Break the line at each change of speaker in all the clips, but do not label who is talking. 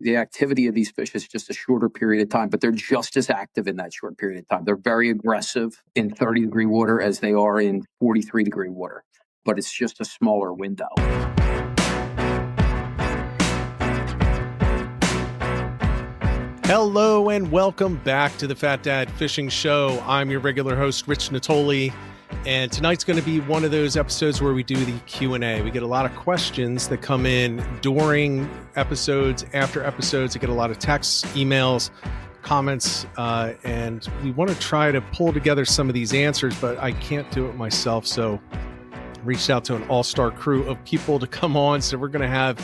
the activity of these fish is just a shorter period of time, but they're just as active in that short period of time. They're very aggressive in 30-degree water as they are in 43-degree water, but it's just a smaller window.
Hello and welcome back to the Fat Dad Fishing Show. I'm your regular host, Rich Natoli, and tonight's going to be one of those episodes where we do the Q&A. We get a lot of questions that come in during episodes, after episodes. I get a lot of texts, emails, comments, and we want to try to pull together some of these answers, but I can't do it myself, so I reached out to an all-star crew of people to come on. So we're going to have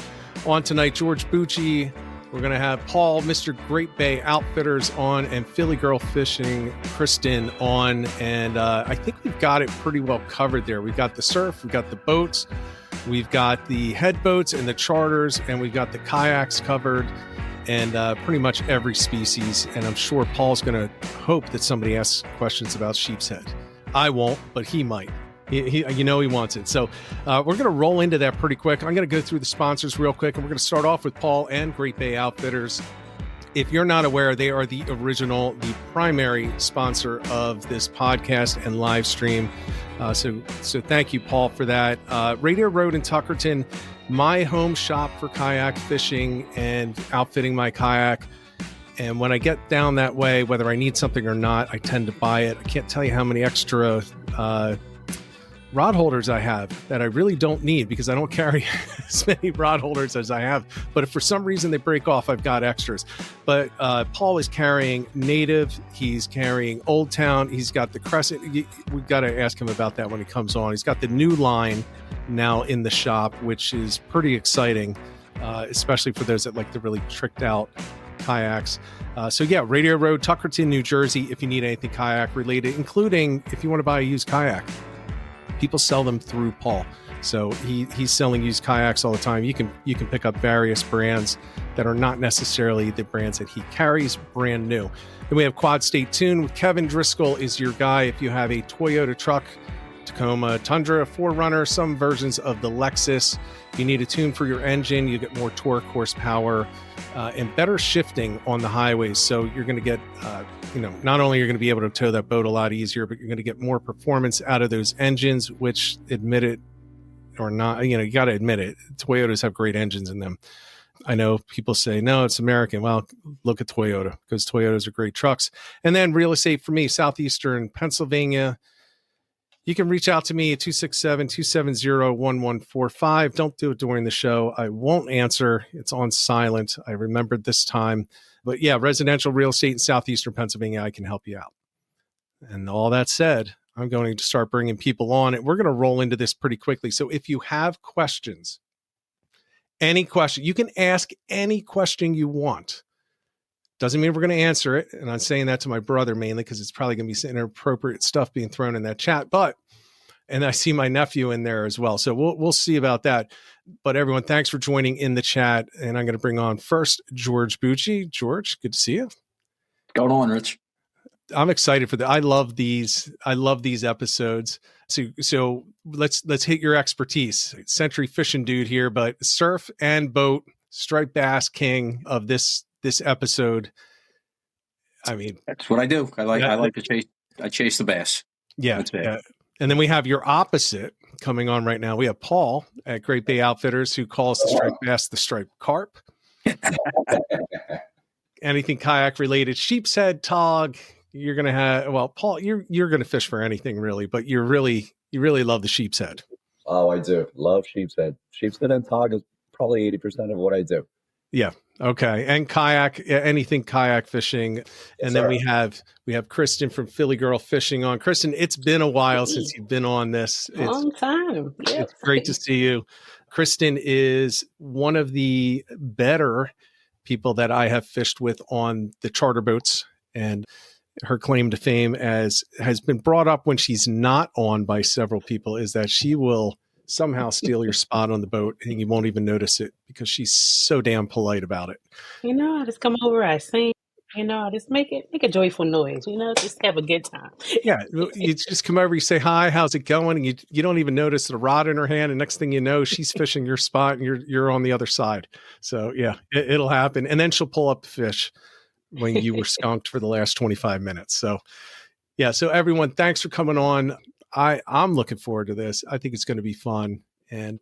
on tonight George Bucci. We're going to have Paul, Mr. Great Bay Outfitters on, and Philly Girl Fishing, Kristen on. And I think we've got it pretty well covered there. We've got the surf, we've got the boats, we've got the head boats and the charters, and we've got the kayaks covered, and pretty much every species. And I'm sure Paul's going to hope that somebody asks questions about sheep's head. I won't, but he might. He wants it. So we're going to roll into that pretty quick. I'm going to go through the sponsors real quick, and we're going to start off with Paul and Great Bay Outfitters. If you're not aware, they are the primary sponsor of this podcast and live stream. So thank you, Paul, for that. Radio Road in Tuckerton, my home shop for kayak fishing and outfitting my kayak. And when I get down that way, whether I need something or not, I tend to buy it. I can't tell you how many extra rod holders I have that I really don't need because I don't carry as many rod holders as I have. But if for some reason they break off, I've got extras. But Paul is carrying Native. He's carrying Old Town. He's got the Crescent. We've got to ask him about that when he comes on. He's got the new line now in the shop, which is pretty exciting, especially for those that like the really tricked out kayaks. Radio Road, Tuckerton, New Jersey, if you need anything kayak related, including if you want to buy a used kayak. People sell them through Paul. So he's selling used kayaks all the time. You can pick up various brands that are not necessarily the brands that he carries brand new. Then we have Quad State Tune with Kevin Driscoll is your guy if you have a Toyota truck, Tacoma Tundra, 4Runner, some versions of the Lexus. If you need a tune for your engine, you get more torque, horsepower, and better shifting on the highways. So you're going to get, not only you're going to be able to tow that boat a lot easier, but you're going to get more performance out of those engines, which, admit it or not, you got to admit it, Toyotas have great engines in them. I know people say, no, it's American. Well, look at Toyota because Toyotas are great trucks. And then real estate for me, Southeastern Pennsylvania. You can reach out to me at 267-270-1145. Don't do it during the show. I won't answer. It's on silent. I remembered this time. But yeah, residential real estate in Southeastern Pennsylvania, I can help you out. And all that said, I'm going to start bringing people on, and we're going to roll into this pretty quickly. So if you have questions, any question, you can ask any question you want. Doesn't mean we're going to answer it. And I'm saying that to my brother mainly because it's probably going to be inappropriate stuff being thrown in that chat. And I see my nephew in there as well. So we'll see about that. But everyone, thanks for joining in the chat. And I'm going to bring on first George Bucci. George, good to see you.
Going on, Rich.
I'm excited for that. I love these episodes. So let's hit your expertise. Century fishing dude here, but surf and boat, striped bass king of this episode. I mean,
that's what I do. I like to chase. I chase the bass.
Yeah. And then we have your opposite coming on right now. We have Paul at Great Bay Outfitters who calls the striped bass the striped carp. Anything kayak related, sheep's head, tog. You're gonna have Paul. You're gonna fish for anything really, but you really love the sheep's head.
Oh, I do love sheep's head. Sheep's head and tog is probably 80% of what I do.
Yeah. Okay. And kayak, anything kayak fishing. And then we have Kristen from Philly Girl Fishing on. Kristen, it's been a while since you've been on this.
Long time. Yeah.
It's great to see you. Kristen is one of the better people that I have fished with on the charter boats, and her claim to fame has been brought up when she's not on by several people is that she will somehow steal your spot on the boat and you won't even notice it because she's so damn polite about it.
I just come over, I sing, Just make a joyful noise, just have a good time.
Yeah, you just come over, you say hi, how's it going, and you don't even notice the rod in her hand, and next thing you know, she's fishing your spot, and you're on the other side. So yeah, it'll happen, and then she'll pull up the fish when you were skunked for the last 25 minutes. So yeah, so everyone, thanks for coming on. I'm looking forward to this. I think it's going to be fun. And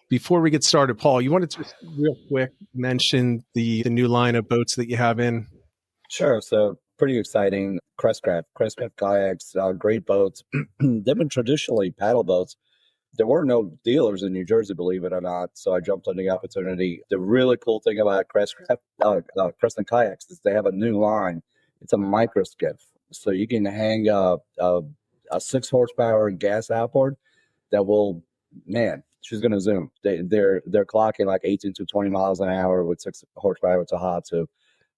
before we get started, Paul, you want to just real quick mention the new line of boats that you have in?
Sure. So pretty exciting. Crestcraft kayaks, great boats. They've been traditionally paddle boats. There were no dealers in New Jersey, believe it or not. So I jumped on the opportunity. The really cool thing about Kristen Kayaks is they have a new line. It's a micro skiff. So you can hang a 6 horsepower gas outboard that will, man, she's going to zoom. They're clocking like 18 to 20 miles an hour with 6 horsepower to hot tube.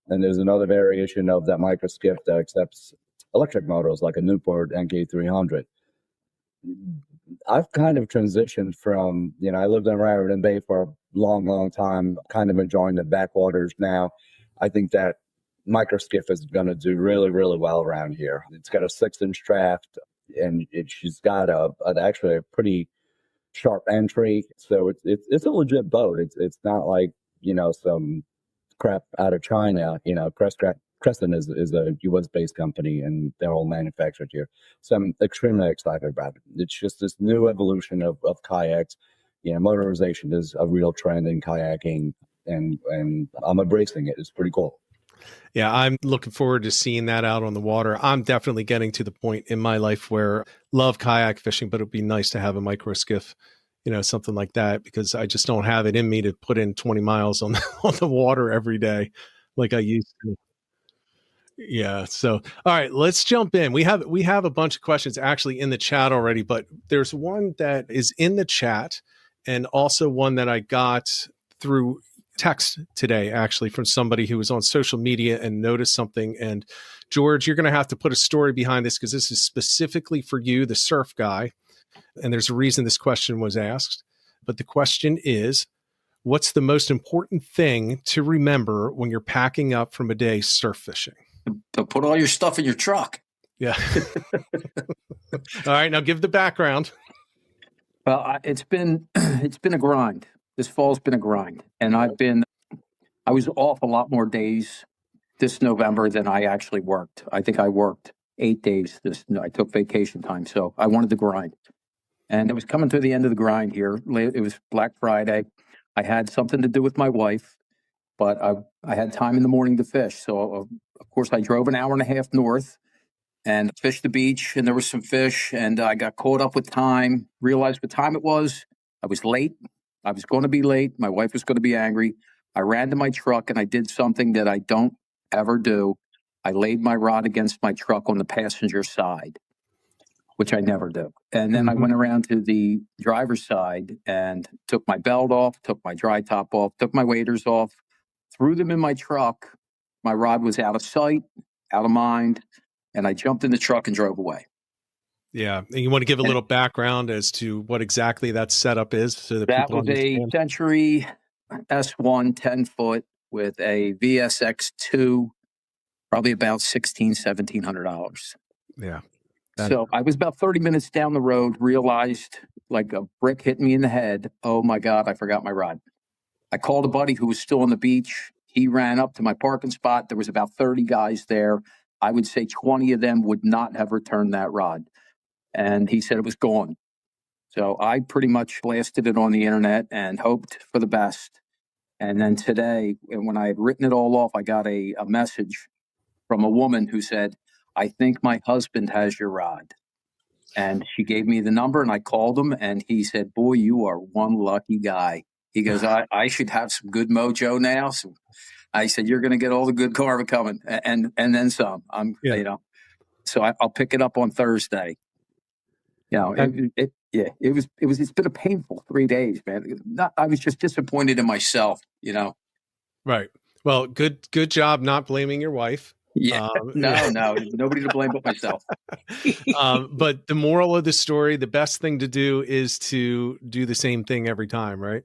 And there's another variation of that micro skiff that accepts electric motors like a Newport NK300. I've kind of transitioned from, I lived in Raritan Bay for a long, long time, kind of enjoying the backwaters now. I think that micro skiff is going to do really, really well around here. It's got a 6-inch draft, and she's got actually a pretty sharp entry. So it's a legit boat. It's not like, some crap out of China. Kristen is a U.S.-based company, and they're all manufactured here. So I'm extremely excited about it. It's just this new evolution of kayaks. Motorization is a real trend in kayaking, and I'm embracing it. It's pretty cool.
Yeah, I'm looking forward to seeing that out on the water. I'm definitely getting to the point in my life where love kayak fishing, but it'd be nice to have a micro skiff, something like that, because I just don't have it in me to put in 20 miles on the water every day like I used to. Yeah. So, all right, let's jump in. We have a bunch of questions actually in the chat already, but there's one that is in the chat and also one that I got through text today, actually, from somebody who was on social media and noticed something. And George, you're going to have to put a story behind this because this is specifically for you, the surf guy. And there's a reason this question was asked. But the question is, what's the most important thing to remember when you're packing up from a day surf fishing?
To put all your stuff in your truck.
Yeah. All right. Now give the background.
Well, it's been a grind. This fall's been a grind. And I was off a lot more days this November than I actually worked. I think I worked 8 days. I took vacation time. So I wanted to grind. And it was coming to the end of the grind here. It was Black Friday. I had something to do with my wife, but I had time in the morning to fish. So, of course, I drove an hour and a half north and fished the beach, and there was some fish, and I got caught up with time, realized what time it was. I was late. I was going to be late. My wife was going to be angry. I ran to my truck, and I did something that I don't ever do. I laid my rod against my truck on the passenger side, which I never do. And then I went around to the driver's side and took my belt off, took my dry top off, took my waders off, threw them in my truck. My rod was out of sight, out of mind, and I jumped in the truck and drove away.
Yeah. And you want to give a little background as to what exactly that setup is so that people understand?
That was a Century S1 10-foot with a VSX2, probably about $1,700.
Yeah.
So I was about 30 minutes down the road, realized like a brick hit me in the head. Oh my God, I forgot my rod. I called a buddy who was still on the beach. He ran up to my parking spot. There was about 30 guys there. I would say 20 of them would not have returned that rod. And he said it was gone. So I pretty much blasted it on the internet and hoped for the best. And then today, when I had written it all off, I got a message from a woman who said, I think my husband has your rod. And she gave me the number, and I called him, and he said, boy, you are one lucky guy. He goes, I should have some good mojo now. So I said, you're going to get all the good karma coming, and then some. So I'll pick it up on Thursday. It's been a painful 3 days, man. I was just disappointed in myself,
Right. Well, good job not blaming your wife.
Yeah. No, nobody to blame but myself.
But the moral of the story, the best thing to do is to do the same thing every time, right?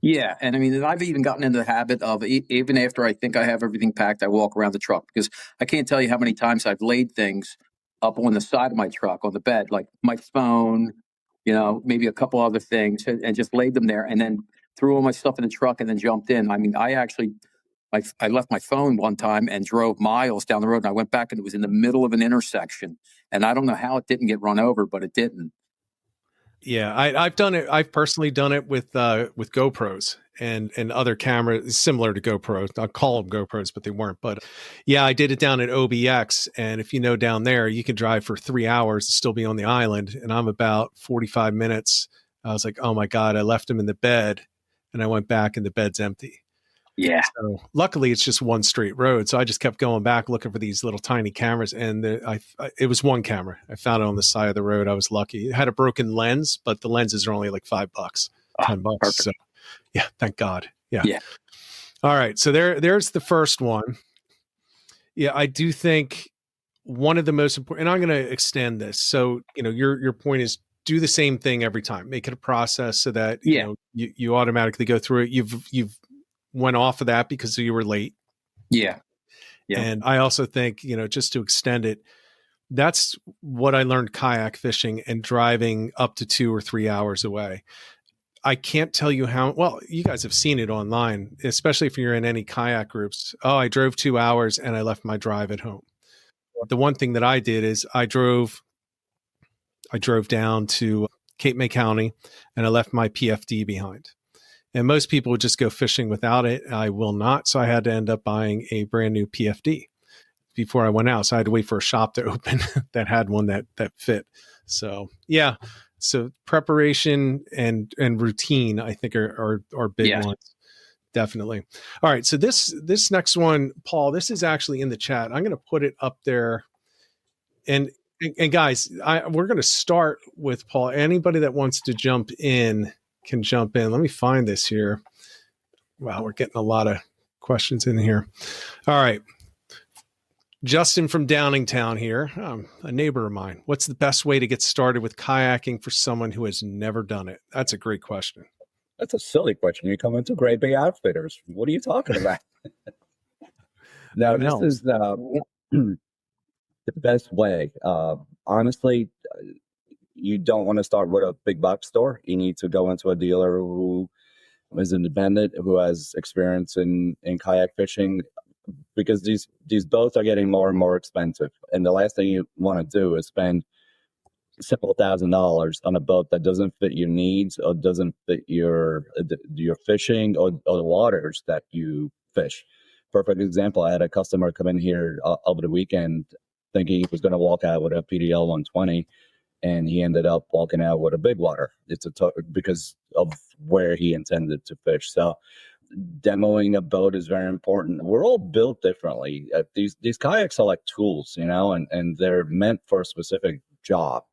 Yeah, and I mean, and I've even gotten into the habit of even after I think I have everything packed, I walk around the truck because I can't tell you how many times I've laid things up on the side of my truck on the bed, like my phone, maybe a couple other things, and just laid them there, and then threw all my stuff in the truck and then jumped in. I mean, I left my phone one time and drove miles down the road, and I went back and it was in the middle of an intersection, and I don't know how it didn't get run over, but it didn't.
Yeah, I've done it. I've personally done it with GoPros and other cameras similar to GoPros. I call them GoPros, but they weren't. But yeah, I did it down at OBX, and if you know down there, you can drive for 3 hours and still be on the island. And I'm about 45 minutes. I was like, oh my god, I left him in the bed, and I went back, and the bed's empty.
Yeah.
So luckily, it's just one straight road. So I just kept going back looking for these little tiny cameras, and it was one camera. I found it on the side of the road. I was lucky. It had a broken lens, but the lenses are only like $5, $10.
Perfect.
So yeah, thank God. Yeah.
Yeah.
All right. So there's the first one. Yeah, I do think one of the most important, and I'm going to extend this. So your point is do the same thing every time. Make it a process so that you automatically go through it. You've went off of that because you were late.
Yeah. Yeah.
And I also think, just to extend it, that's what I learned kayak fishing and driving up to 2 or 3 hours away. I can't tell you how well you guys have seen it online, especially if you're in any kayak groups. Oh, I drove 2 hours and I left my drive at home. The one thing that I did is I drove down to Cape May County and I left my PFD behind. And most people would just go fishing without it. I will not. So I had to end up buying a brand new PFD before I went out. So I had to wait for a shop to open that had one that fit. So yeah. So preparation and routine, I think are big ones. Definitely. All right. So this next one, Paul, this is actually in the chat. I'm going to put it up there. And guys, we're going to start with Paul. Anybody that wants to jump in can jump in. Let me find this here. Wow, we're getting a lot of questions in here. All right. Justin from Downingtown here, a neighbor of mine. What's the best way to get started with kayaking for someone who has never done it? That's a great question.
That's a silly question. You come into Great Bay Outfitters. What are you talking about? No, this is the best way. Honestly, you don't want to start with a big box store. You need to go into a dealer who is independent, who has experience in kayak fishing, because these boats are getting more and more expensive. And the last thing you want to do is spend several $1,000s on a boat that doesn't fit your needs or doesn't fit your fishing or the waters that you fish. Perfect example, I had a customer come in here over the weekend thinking he was going to walk out with a PDL 120, and he ended up walking out with a big water. Because of where he intended to fish. So demoing a boat is very important. We're all built differently. These kayaks are like tools, and they're meant for a specific job.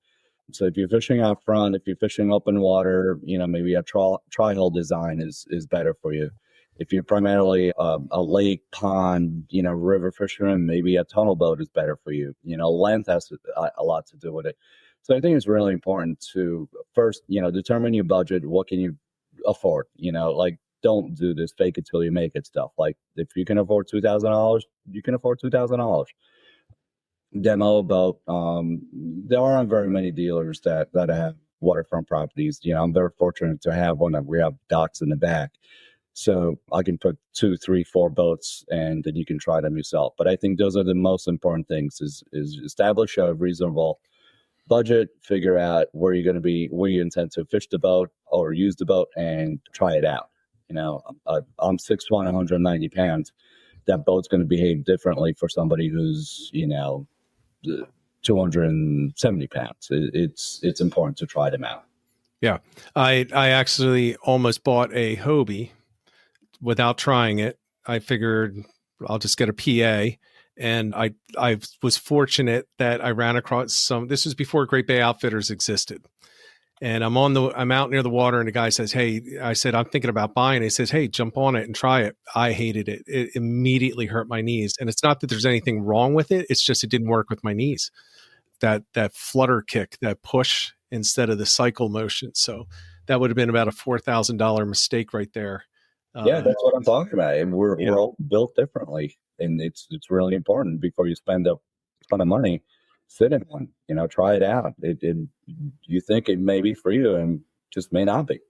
So if you're fishing out front, if you're fishing open water, maybe a tri-hull design is better for you. If you're primarily a lake, pond, river fisherman, maybe a tunnel boat is better for you. Length has a lot to do with it. So I think it's really important to first, determine your budget. What can you afford? Don't do this fake it till you make it stuff. Like if you can afford $2,000, you can afford $2,000. Demo boat. There aren't very many dealers that have waterfront properties. I'm very fortunate to have one that we have docks in the back. So I can put 2, 3, 4 boats and then you can try them yourself. But I think those are the most important things is establish a reasonable budget, figure out where you're going to be, where you intend to fish the boat or use the boat and try it out. I'm 6'1", 190 pounds. That boat's going to behave differently for somebody who's, 270 pounds. It's important to try them out.
Yeah. I actually almost bought a Hobie without trying it. I figured I'll just get a PA. And I was fortunate that I ran across this was before Great Bay Outfitters existed. And I'm out near the water and the guy says, hey, I said, I'm thinking about buying it. He says, hey, jump on it and try it. I hated it. It immediately hurt my knees. And it's not that there's anything wrong with it. It's just, it didn't work with my knees. That flutter kick, that push instead of the cycle motion. So that would have been about a $4,000 mistake right there.
Yeah, that's what I'm talking about. And we're
Yeah.
all built differently. And it's really important before you spend a ton of money, sit in one, try it out. You think it may be for you and just may not be.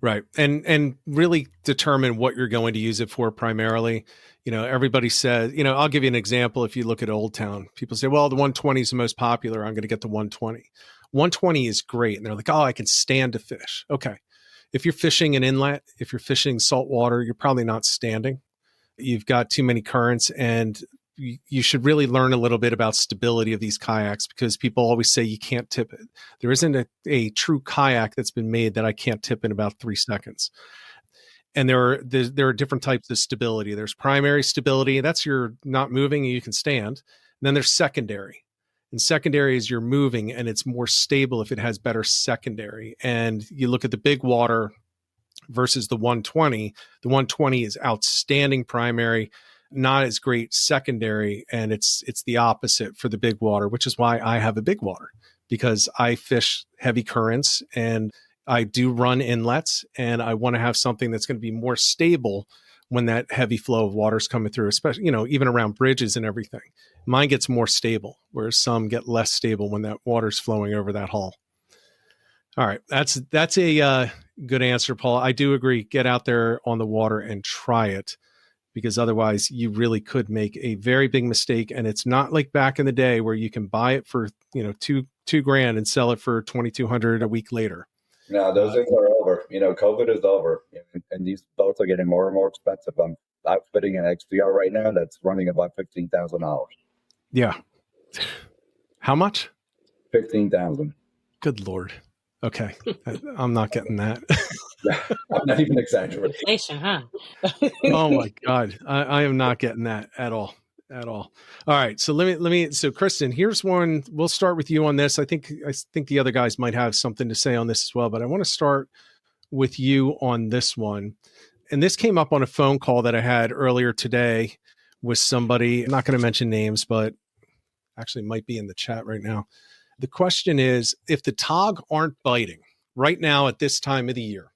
Right. And really determine what you're going to use it for primarily. Everybody says, I'll give you an example. If you look at Old Town, people say, well, the 120 is the most popular. I'm going to get the 120. 120 is great. And they're like, oh, I can stand to fish. Okay. If you're fishing an inlet, if you're fishing salt water, you're probably not standing. You've got too many currents, and you should really learn a little bit about stability of these kayaks, because people always say you can't tip it. There isn't a true kayak that's been made that I can't tip in about 3 seconds. And there are different types of stability. There's primary stability. That's you're not moving and you can stand. And then there's secondary. And secondary is you're moving and it's more stable if it has better secondary. And you look at the big water versus the 120. The 120 is outstanding primary, not as great secondary, and it's the opposite for the big water, which is why I have a big water, because I fish heavy currents and I do run inlets, and I want to have something that's going to be more stable when that heavy flow of water is coming through, especially, even around bridges and everything. Mine gets more stable, whereas some get less stable when that water's flowing over that hull. All right. That's a good answer, Paul. I do agree. Get out there on the water and try it, because otherwise you really could make a very big mistake. And it's not like back in the day where you can buy it for, two grand and sell it for 2,200 a week later.
No, those things are over. COVID is over, and these boats are getting more and more expensive. I'm outfitting an XDR right now that's running about $15,000.
Yeah. How much?
$15,000.
Good Lord. Okay. I'm not getting that.
I'm not even exaggerating.
Inflation, huh?
Oh my God. I am not getting that at all. All right. So so Kristen, here's one. We'll start with you on this. I think the other guys might have something to say on this as well, but I want to start with you on this one. And this came up on a phone call that I had earlier today with somebody. I'm not going to mention names, but actually might be in the chat right now. The question is, if the tog aren't biting right now at this time of the year,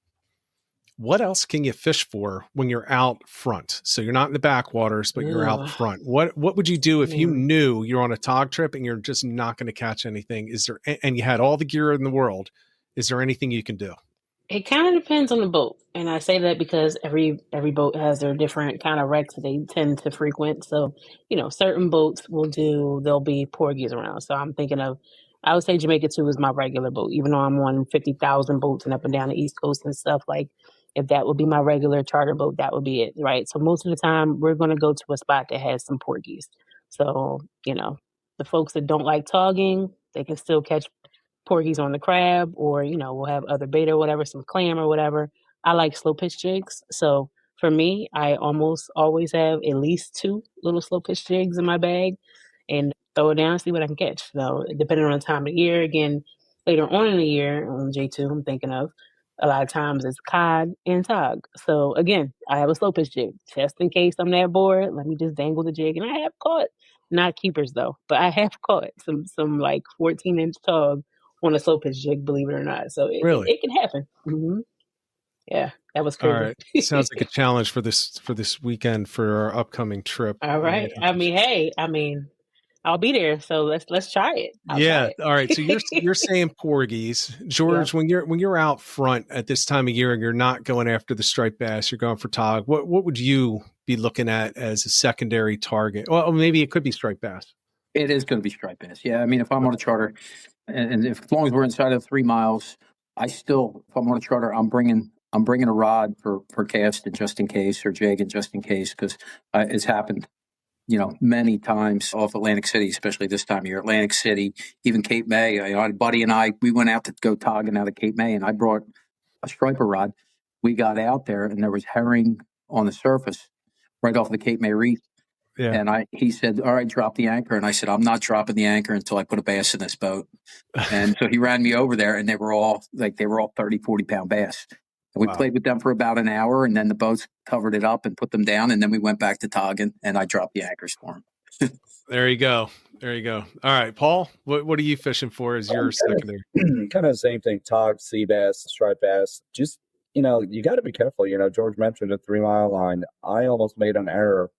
what else can you fish for when you're out front? So you're not in the backwaters, but you're out front. What would you do if you knew you're on a tog trip and you're just not going to catch anything? And you had all the gear in the world? Is there anything you can do?
It kind of depends on the boat. And I say that because every boat has their different kind of wrecks that they tend to frequent. So, certain boats there'll be porgies around. So I'm thinking I would say Jamaica 2 is my regular boat, even though I'm on 50,000 boats and up and down the East Coast and stuff. Like, if that would be my regular charter boat, that would be it, right? So most of the time, we're going to go to a spot that has some porgies. So, the folks that don't like togging, they can still catch porgies on the crab, or, we'll have other bait or whatever, some clam or whatever. I like slow pitch jigs. So for me, I almost always have at least 2 little slow pitch jigs in my bag and throw it down and see what I can catch. So depending on the time of year, again, later on in the year on J2, I'm thinking of a lot of times it's cod and tog. So again, I have a slow pitch jig just in case I'm that bored. Let me just dangle the jig, and I have caught, not keepers though, but I have caught some like 14-inch tog on a slow pitch jig, believe it or not. So it can happen. Mm-hmm. Yeah, that was crazy.
All right. Sounds like a challenge for this weekend for our upcoming trip.
All right. I'll be there. So let's try it. Try it.
All right. So you're saying porgies, George. Yeah. When you're out front at this time of year and you're not going after the striped bass, you're going for tog. What would you be looking at as a secondary target? Well, maybe it could be striped bass.
It is going to be striped bass. Yeah. I mean, if I'm on a charter, and as long as we're inside of 3 miles, if I'm on a charter, I'm bringing a rod for casting just in case, or jigging just in case, because it's happened, many times off Atlantic City, especially this time of year. Atlantic City, even Cape May. A buddy and I, we went out to go togging out of Cape May, and I brought a striper rod. We got out there, and there was herring on the surface right off the Cape May Reef. Yeah. And he said, all right, drop the anchor. And I said, I'm not dropping the anchor until I put a bass in this boat. And so he ran me over there, and they were all 30, 40-pound bass. And we played with them for about an hour, and then the boats covered it up and put them down. And then we went back to togging, and I dropped the anchors for them.
There you go. There you go. All right, Paul, what are you fishing for as your secondary?
Kind of the same thing. Tog, sea bass, striped bass. Just, you got to be careful. George mentioned the 3 mile line. I almost made an error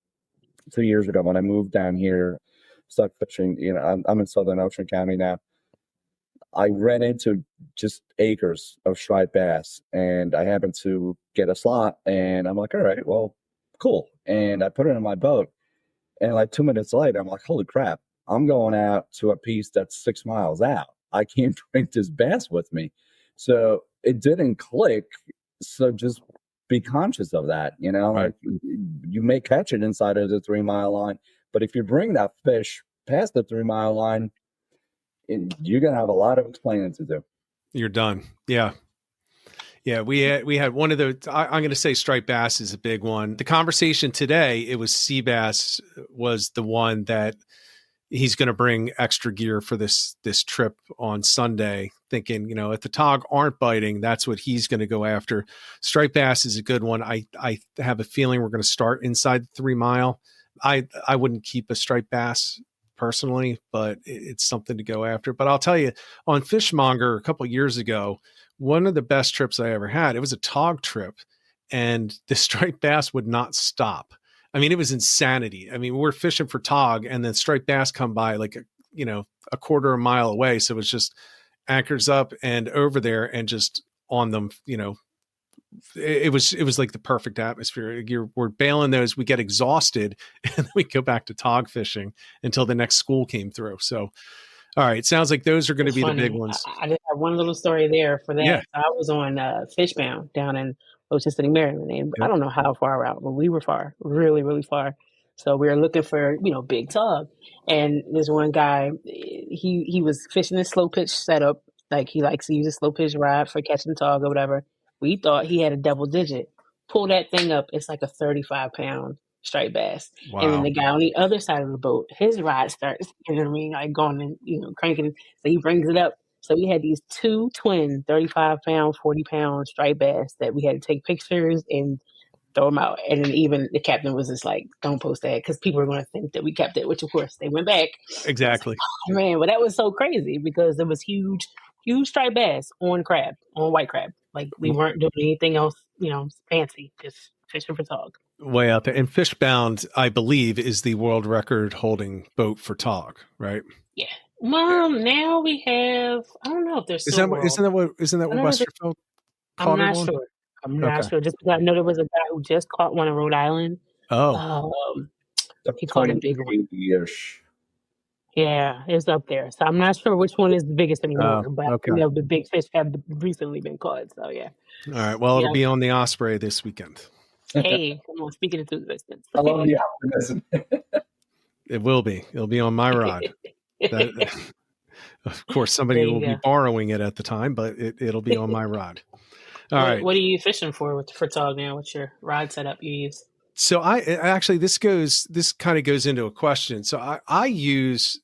2 years ago when I moved down here, started fishing. I'm in Southern Ocean County now. I ran into just acres of striped bass, and I happened to get a slot, and I'm like, all right, well, cool. And I put it in my boat, and like 2 minutes later, I'm like, holy crap, I'm going out to a piece that's 6 miles out. I can't bring this bass with me. So it didn't click. So just be conscious of that.
Right.
Like you may catch it inside of the 3 mile line, but if you bring that fish past the 3 mile line, you're going to have a lot of explaining to do.
You're done. Yeah. Yeah, we had one of the. I'm going to say striped bass is a big one. The conversation today, it was sea bass was the one that he's going to bring extra gear for this trip on Sunday. Thinking, if the tog aren't biting, that's what he's going to go after. Striped bass is a good one. I have a feeling we're going to start inside the 3 mile. I wouldn't keep a striped bass personally, but it's something to go after. But I'll tell you, on Fishmonger a couple of years ago, one of the best trips I ever had, it was a tog trip, and the striped bass would not stop. I mean, it was insanity. I mean, we're fishing for tog, and then striped bass come by like a quarter of a mile away. So it was just anchors up and over there and just on them. It was like the perfect atmosphere. We're bailing those, we get exhausted, and then we go back to tog fishing until the next school came through. So, all right, sounds like those are going to be the big ones.
I just have one little story there for that.
Yeah.
I was on Fishbound down in Ocean City, Maryland, and I don't know how far out, but we were far, really, really far. So we were looking for big tog, and there's one guy. He was fishing a slow pitch setup, like he likes to use a slow pitch rod for catching tog or whatever. We thought he had a double digit. Pull that thing up, it's like a 35-pound striped bass.
Wow.
And then the guy on the other side of the boat, his rod starts, like going and cranking. So he brings it up. So we had these two twin 35-pound, 40-pound striped bass that we had to take pictures and throw them out. And then even the captain was just like, don't post that because people are going to think that we kept it, which of course they went back.
Exactly.
Like, oh, man, but that was so crazy because it was huge striped bass on white crab. Like we weren't doing anything else, fancy, just fishing for tog.
Way out there. And Fishbound, I believe, is the world record holding boat for tog, right?
Yeah. Now we have, I don't know if there's
isn't that what Westerfield
I'm not sure. I'm not sure. Just because I know there was a guy who just caught one in Rhode Island.
Oh.
He caught a big one. Yeah, it's up there. So I'm not sure which one is the biggest anymore, but the big fish have recently been caught. So yeah.
All right. Well, it'll be on the Osprey this weekend.
Hey, come on, speaking of existence.
I love the optimism.
It will be. It'll be on my rod. Of course, somebody will be borrowing it at the time, but it'll be on my rod. All right.
What are you fishing for tog now? What's your rod setup you use?
So this kind of goes into a question. So I use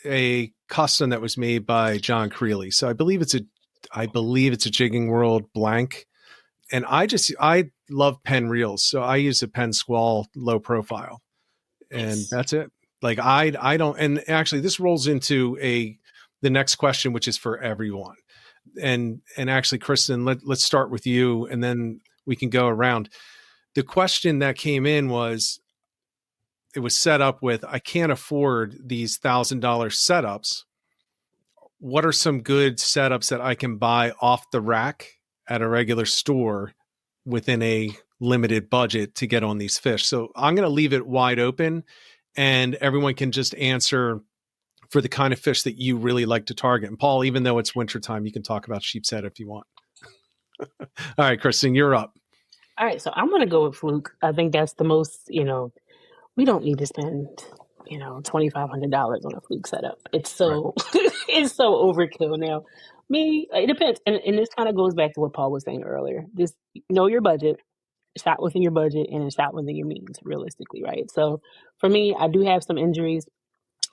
a custom that was made by John Creeley. So I believe it's a Jigging World blank. And I love Penn reels. So I use a Penn Squall low profile, and that's it. Like I don't, and actually this rolls into the next question, which is for everyone. And actually, Kristen, let's start with you, and then we can go around. The question that came in was, it was set up with, I can't afford these $1,000 setups. What are some good setups that I can buy off the rack at a regular store within a limited budget to get on these fish? So I'm going to leave it wide open, and everyone can just answer for the kind of fish that you really like to target. And Paul, even though it's wintertime, you can talk about sheep's head if you want. All right, Kristen, you're up.
All right, so I'm going to go with fluke. I think that's the most, we don't need to spend, $2,500 on a fluke setup. It's so, it's so overkill now. It depends. And this kind of goes back to what Paul was saying earlier. Just know your budget, shop within your budget, and shop within your means, realistically, right? So for me, I do have some injuries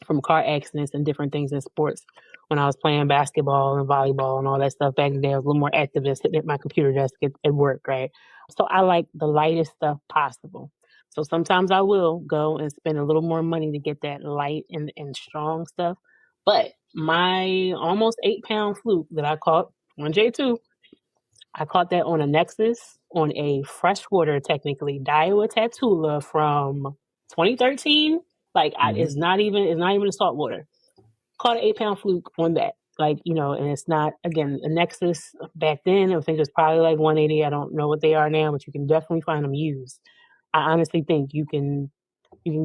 from car accidents and different things in sports. When I was playing basketball and volleyball and all that stuff back in the day, I was a little more activist, sitting at my computer desk at work, right? So I like the lightest stuff possible. So sometimes I will go and spend a little more money to get that light and strong stuff. But my almost 8 pound fluke that I caught on J2, I caught that on a Nexus on a freshwater, technically Daiwa Tatula from 2013. Like it's not even a saltwater. Caught an 8 pound fluke on that. Like, and it's not, again, a Nexus back then. I think it was probably like 180. I don't know what they are now, but you can definitely find them used. I honestly think you can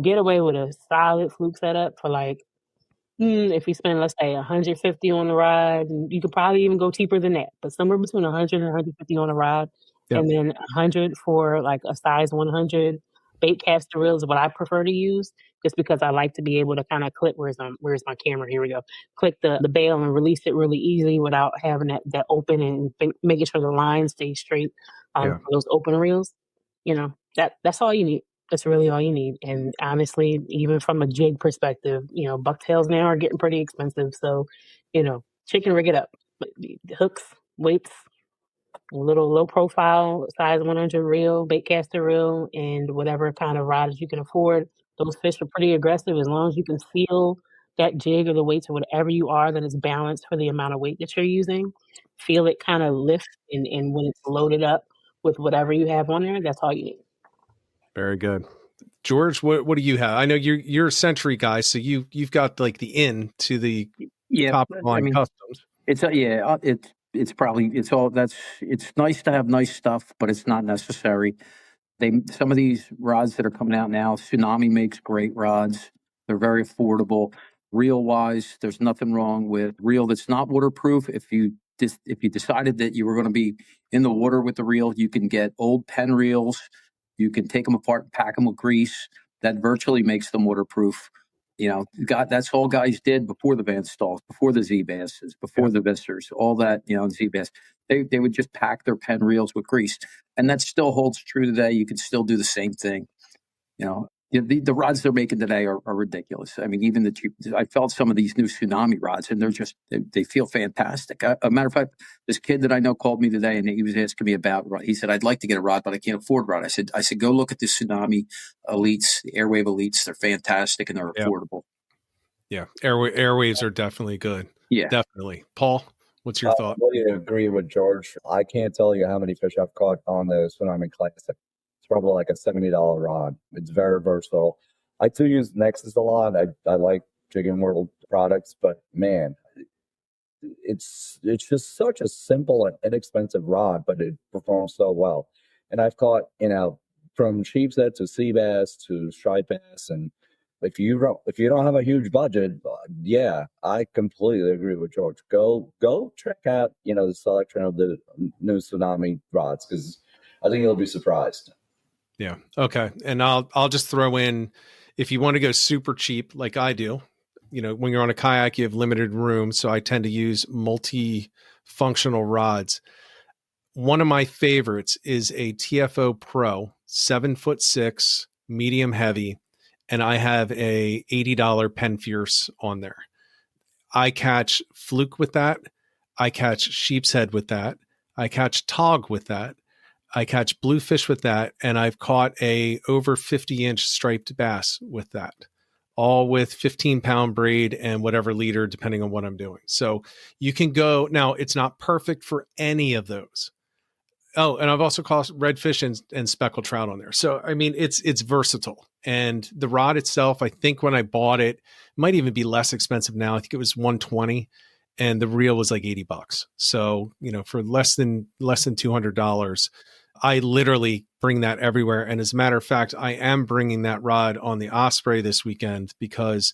get away with a solid fluke setup for like, if you spend, let's say, 150 on the ride, and you could probably even go cheaper than that, but somewhere between 100 and 150 on a ride,
Yep.
and then 100 for like a size 100 bait caster reel is what I prefer to use, just because I like to be able to kind of clip. Where's my camera? Here we go. Click the bail and release it really easy without having that open, and making sure the line stays straight
Yeah.
for those open reels. That's all you need. That's really all you need. And honestly, even from a jig perspective, bucktails now are getting pretty expensive. So, chicken rig it up. But the hooks, weights, a little low profile size 100 reel, bait caster reel, and whatever kind of rods you can afford. Those fish are pretty aggressive as long as you can feel that jig or the weights or whatever you are that is balanced for the amount of weight that you're using. Feel it kind of lift, and when it's loaded up with whatever you have on there, that's all you need.
Very good. George, what do you have? I know you're a Century guy, so you've got like the in to the
Yeah,
top of line customs.
it's it's nice to have nice stuff, but it's not necessary. Some of these rods that are coming out now, Tsunami makes great rods. They're very affordable. Reel wise, there's nothing wrong with reel that's not waterproof. If you decided that you were going to be in the water with the reel, you can get old pen reels. You can take them apart and pack them with grease. That virtually makes them waterproof. That's all guys did before the Van Stalls, before the Z Basses, before the Visters, all that, Z Bass. They would just pack their pen reels with grease. And that still holds true today. You can still do the same thing. The rods they're making today are ridiculous. I mean, even I felt some of these new Tsunami rods, and they feel fantastic. A matter of fact, this kid that I know called me today, and he was asking me about. He said, "I'd like to get a rod, but I can't afford a rod." I said, go look at the Tsunami Elites, the Airwave Elites. They're fantastic and they're affordable.
Yeah, airwaves are definitely good.
Yeah,
definitely. Paul, what's your thought?
I really agree with George. I can't tell you how many fish I've caught on the Tsunami Classic. It's probably like a $70 rod. It's very versatile. I too use Nexus a lot. I like Jigging World products, but man, it's just such a simple and inexpensive rod, but it performs so well. And I've caught, from sheepshead to sea bass to striped bass, and if you don't have a huge budget, yeah, I completely agree with George. Go check out the selection of the new Tsunami rods, because I think you'll be surprised.
Yeah. Okay. And I'll just throw in, if you want to go super cheap like I do, when you're on a kayak, you have limited room, so I tend to use multi-functional rods. One of my favorites is a TFO Pro 7'6", medium heavy, and I have a $80 Pen Fierce on there. I catch fluke with that. I catch sheep's head with that. I catch tog with that. I catch bluefish with that, and I've caught a over 50-inch striped bass with that, all with 15-pound braid and whatever leader, depending on what I'm doing. So you can go. Now, it's not perfect for any of those. Oh, and I've also caught redfish and speckled trout on there. So, I mean, it's versatile. And the rod itself, I think when I bought it, might even be less expensive now. I think it was $120, and the reel was like $80. So, for less than $200, I literally bring that everywhere. And as a matter of fact, I am bringing that rod on the Osprey this weekend, because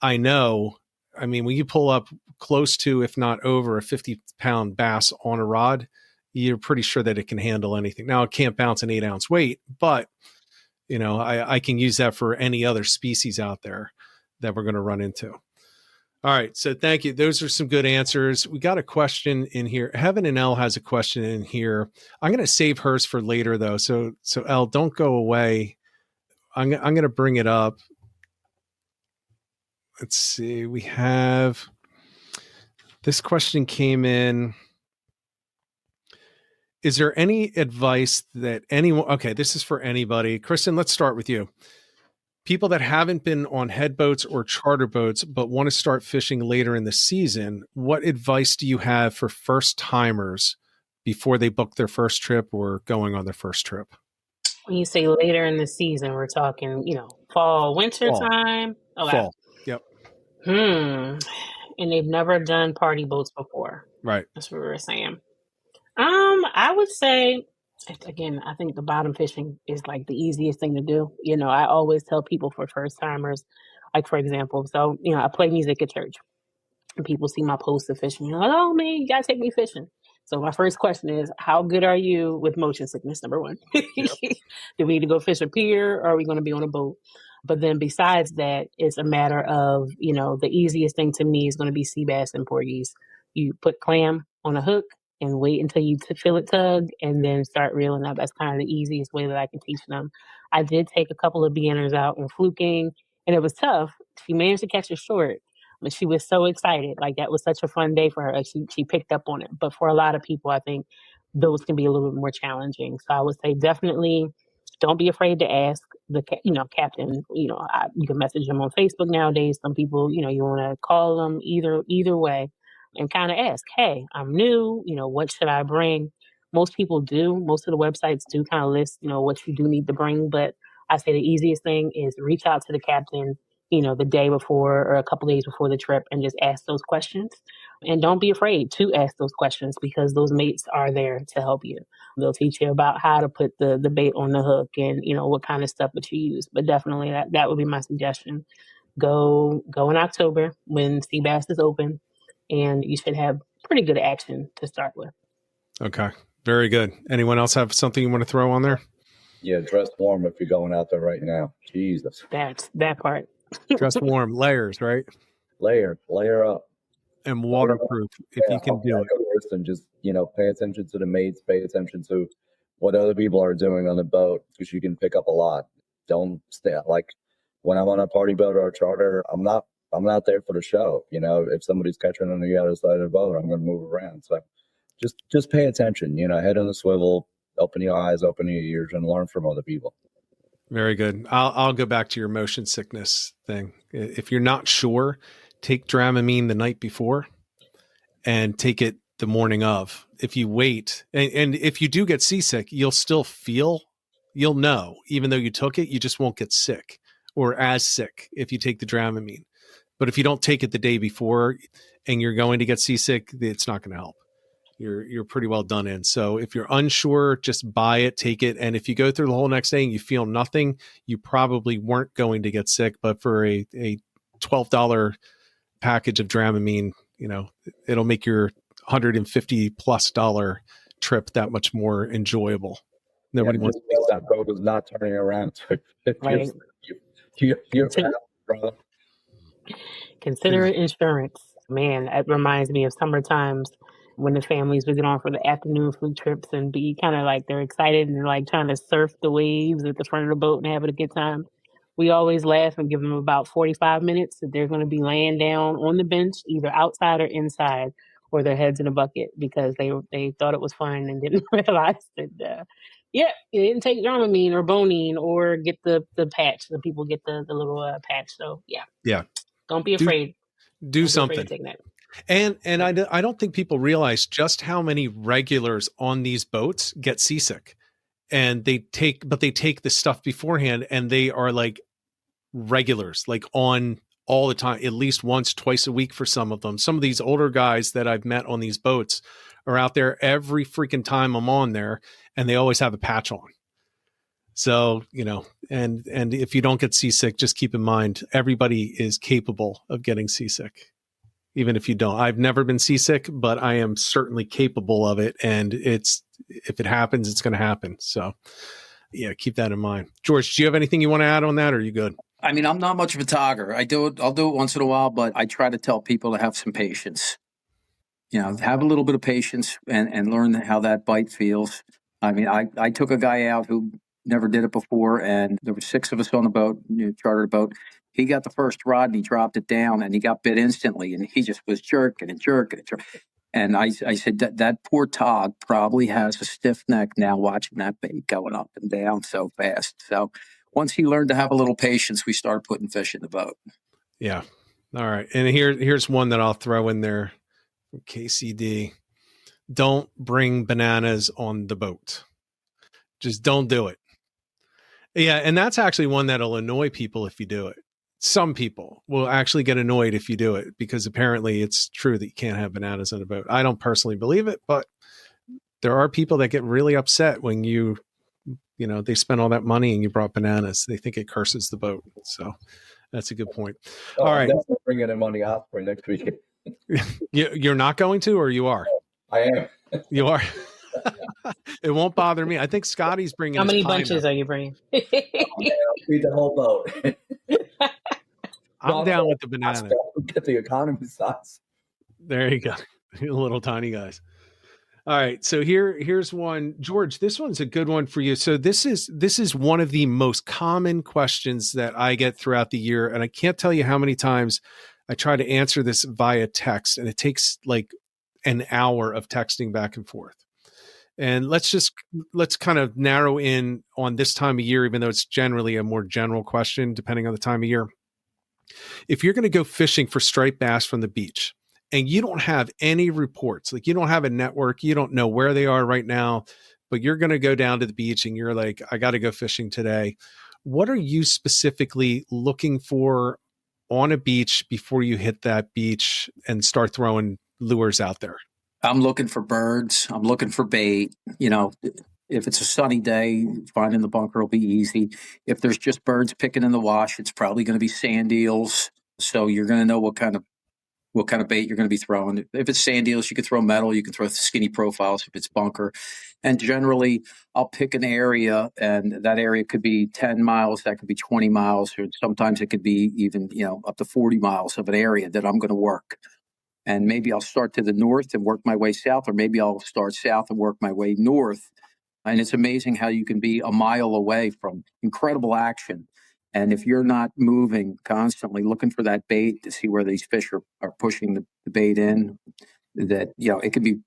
I know, when you pull up close to, if not over, a 50-pound bass on a rod, you're pretty sure that it can handle anything. Now, it can't bounce an 8-ounce weight, but I can use that for any other species out there that we're going to run into. All right. So thank you. Those are some good answers. We got a question in here. Heaven and Elle has a question in here. I'm going to save hers for later though. So Elle, don't go away. I'm going to bring it up. Let's see. We have, this question came in. Is there any advice that anyone, okay, this is for anybody. Kristen, let's start with you. People that haven't been on head boats or charter boats, but want to start fishing later in the season, what advice do you have for first timers before they book their first trip or going on their first trip?
When you say later in the season, we're talking, fall, winter
Fall.
time. Okay.
Fall. Yep.
And they've never done party boats before.
Right.
That's what we were saying. I would say, again, I think the bottom fishing is like the easiest thing to do. I always tell people for first timers, like for example, so I play music at church, and people see my posts of fishing. They're like, oh man, you gotta take me fishing. So my first question is, how good are you with motion sickness? Number one,
Yep.
do we need to go fish a pier, or are we going to be on a boat? But then besides that, it's a matter of, the easiest thing to me is going to be sea bass and porgies. You put clam on a hook and wait until you feel it tug and then start reeling up. That's kind of the easiest way that I can teach them. I did take a couple of beginners out in fluking, and it was tough. She managed to catch a short, but she was so excited. Like, that was such a fun day for her. Like, she picked up on it. But for a lot of people, I think those can be a little bit more challenging. So I would say definitely don't be afraid to ask the captain. You can message them on Facebook nowadays. Some people, you want to call them, either way, and kind of ask, hey, I'm new, what should I bring? Most people do. Most of the websites do kind of list, what you do need to bring. But I say the easiest thing is reach out to the captain, the day before or a couple days before the trip, and just ask those questions. And don't be afraid to ask those questions, because those mates are there to help you. They'll teach you about how to put the bait on the hook and, what kind of stuff that you use. But definitely that would be my suggestion. Go in October when sea bass is open, and you should have pretty good action to start with.
Okay. Very good. Anyone else have something you want to throw on there?
Yeah, dress warm if you're going out there right now. Jesus.
That's that part.
Dress warm, layers, right?
Layer up.
And waterproof if you can do it.
And just, pay attention to the mates, pay attention to what other people are doing on the boat, because you can pick up a lot. Don't stay like when I'm on a party boat or a charter, I'm not there for the show. If somebody's catching on the other side of the boat, I'm going to move around. So just pay attention, head on the swivel, open your eyes, open your ears, and learn from other people.
Very good. I'll go back to your motion sickness thing. If you're not sure, take Dramamine the night before and take it the morning of. If you wait, and if you do get seasick, you'll know, even though you took it, you just won't get sick or as sick if you take the Dramamine. But if you don't take it the day before and you're going to get seasick, it's not going to help. You're pretty well done in. So if you're unsure, just buy it, take it. And if you go through the whole next day and you feel nothing, you probably weren't going to get sick. But for a $12 package of Dramamine, it'll make your $150+ trip that much more enjoyable. Nobody wants to
be that boat is not turning around.
Right.
You're brother.
Consider it insurance. Man, that reminds me of summer times when the families would get on for the afternoon fluke trips and be kind of like they're excited and they're like trying to surf the waves at the front of the boat and having a good time. We always laugh and give them about 45 minutes that they're going to be laying down on the bench, either outside or inside, or their heads in a bucket, because they thought it was fun and didn't realize that, they didn't take Dramamine or Bonine or get the patch. The people get the little patch. So, yeah. Don't be afraid.
Do something.
That.
And I don't think people realize just how many regulars on these boats get seasick, and they take the stuff beforehand, and they are like regulars, like on all the time, at least once, twice a week for some of them. Some of these older guys that I've met on these boats are out there every freaking time I'm on there, and they always have a patch on. So, and if you don't get seasick, just keep in mind, everybody is capable of getting seasick. Even if you don't. I've never been seasick, but I am certainly capable of it. And if it happens, it's going to happen. So yeah, keep that in mind. George, do you have anything you want to add on that, or are you good?
I mean, I'm not much of a togger. I'll do it once in a while, but I try to tell people to have some patience. Have a little bit of patience and learn how that bite feels. I mean, I took a guy out who never did it before, and there were 6 of us on the boat, chartered boat. He got the first rod and he dropped it down and he got bit instantly, and he just was jerking and jerking and jerking. And I said that poor Todd probably has a stiff neck now watching that bait going up and down so fast. So once he learned to have a little patience, we started putting fish in the boat.
Yeah. All right. And here's one that I'll throw in there. KCD. Don't bring bananas on the boat. Just don't do it. Yeah. And that's actually one that'll annoy people if you do it. Some people will actually get annoyed if you do it because apparently it's true that you can't have bananas on a boat. I don't personally believe it, but there are people that get really upset when they spend all that money and you brought bananas. They think it curses the boat. So that's a good point.
Oh,
all right.
Definitely bringing in money out for next week.
You're not going to, or you are?
I am.
You are. It won't bother me. I think Scotty's bringing.
How many bunches are you bringing?
Feed the whole boat.
I'm down with the banana.
Get the economy size.
There you go. Little tiny guys. All right. So here's one. George, this one's a good one for you. So this is one of the most common questions that I get throughout the year. And I can't tell you how many times I try to answer this via text, and it takes like an hour of texting back and forth. And let's kind of narrow in on this time of year, even though it's generally a more general question, depending on the time of year. If you're going to go fishing for striped bass from the beach and you don't have any reports, like you don't have a network, you don't know where they are right now, but you're going to go down to the beach and you're like, I got to go fishing today. What are you specifically looking for on a beach before you hit that beach and start throwing lures out there?
I'm looking for birds. I'm looking for bait. If it's a sunny day, finding the bunker will be easy. If there's just birds picking in the wash, it's probably going to be sand eels. So you're going to know what kind of bait you're going to be throwing. If it's sand eels, you can throw metal. You can throw skinny profiles if it's bunker. And generally, I'll pick an area, and that area could be 10 miles. That could be 20 miles. Or sometimes it could be even, up to 40 miles of an area that I'm going to work. And maybe I'll start to the north and work my way south, or maybe I'll start south and work my way north. And it's amazing how you can be a mile away from incredible action. And if you're not moving constantly, looking for that bait to see where these fish are pushing the bait in, that, it could be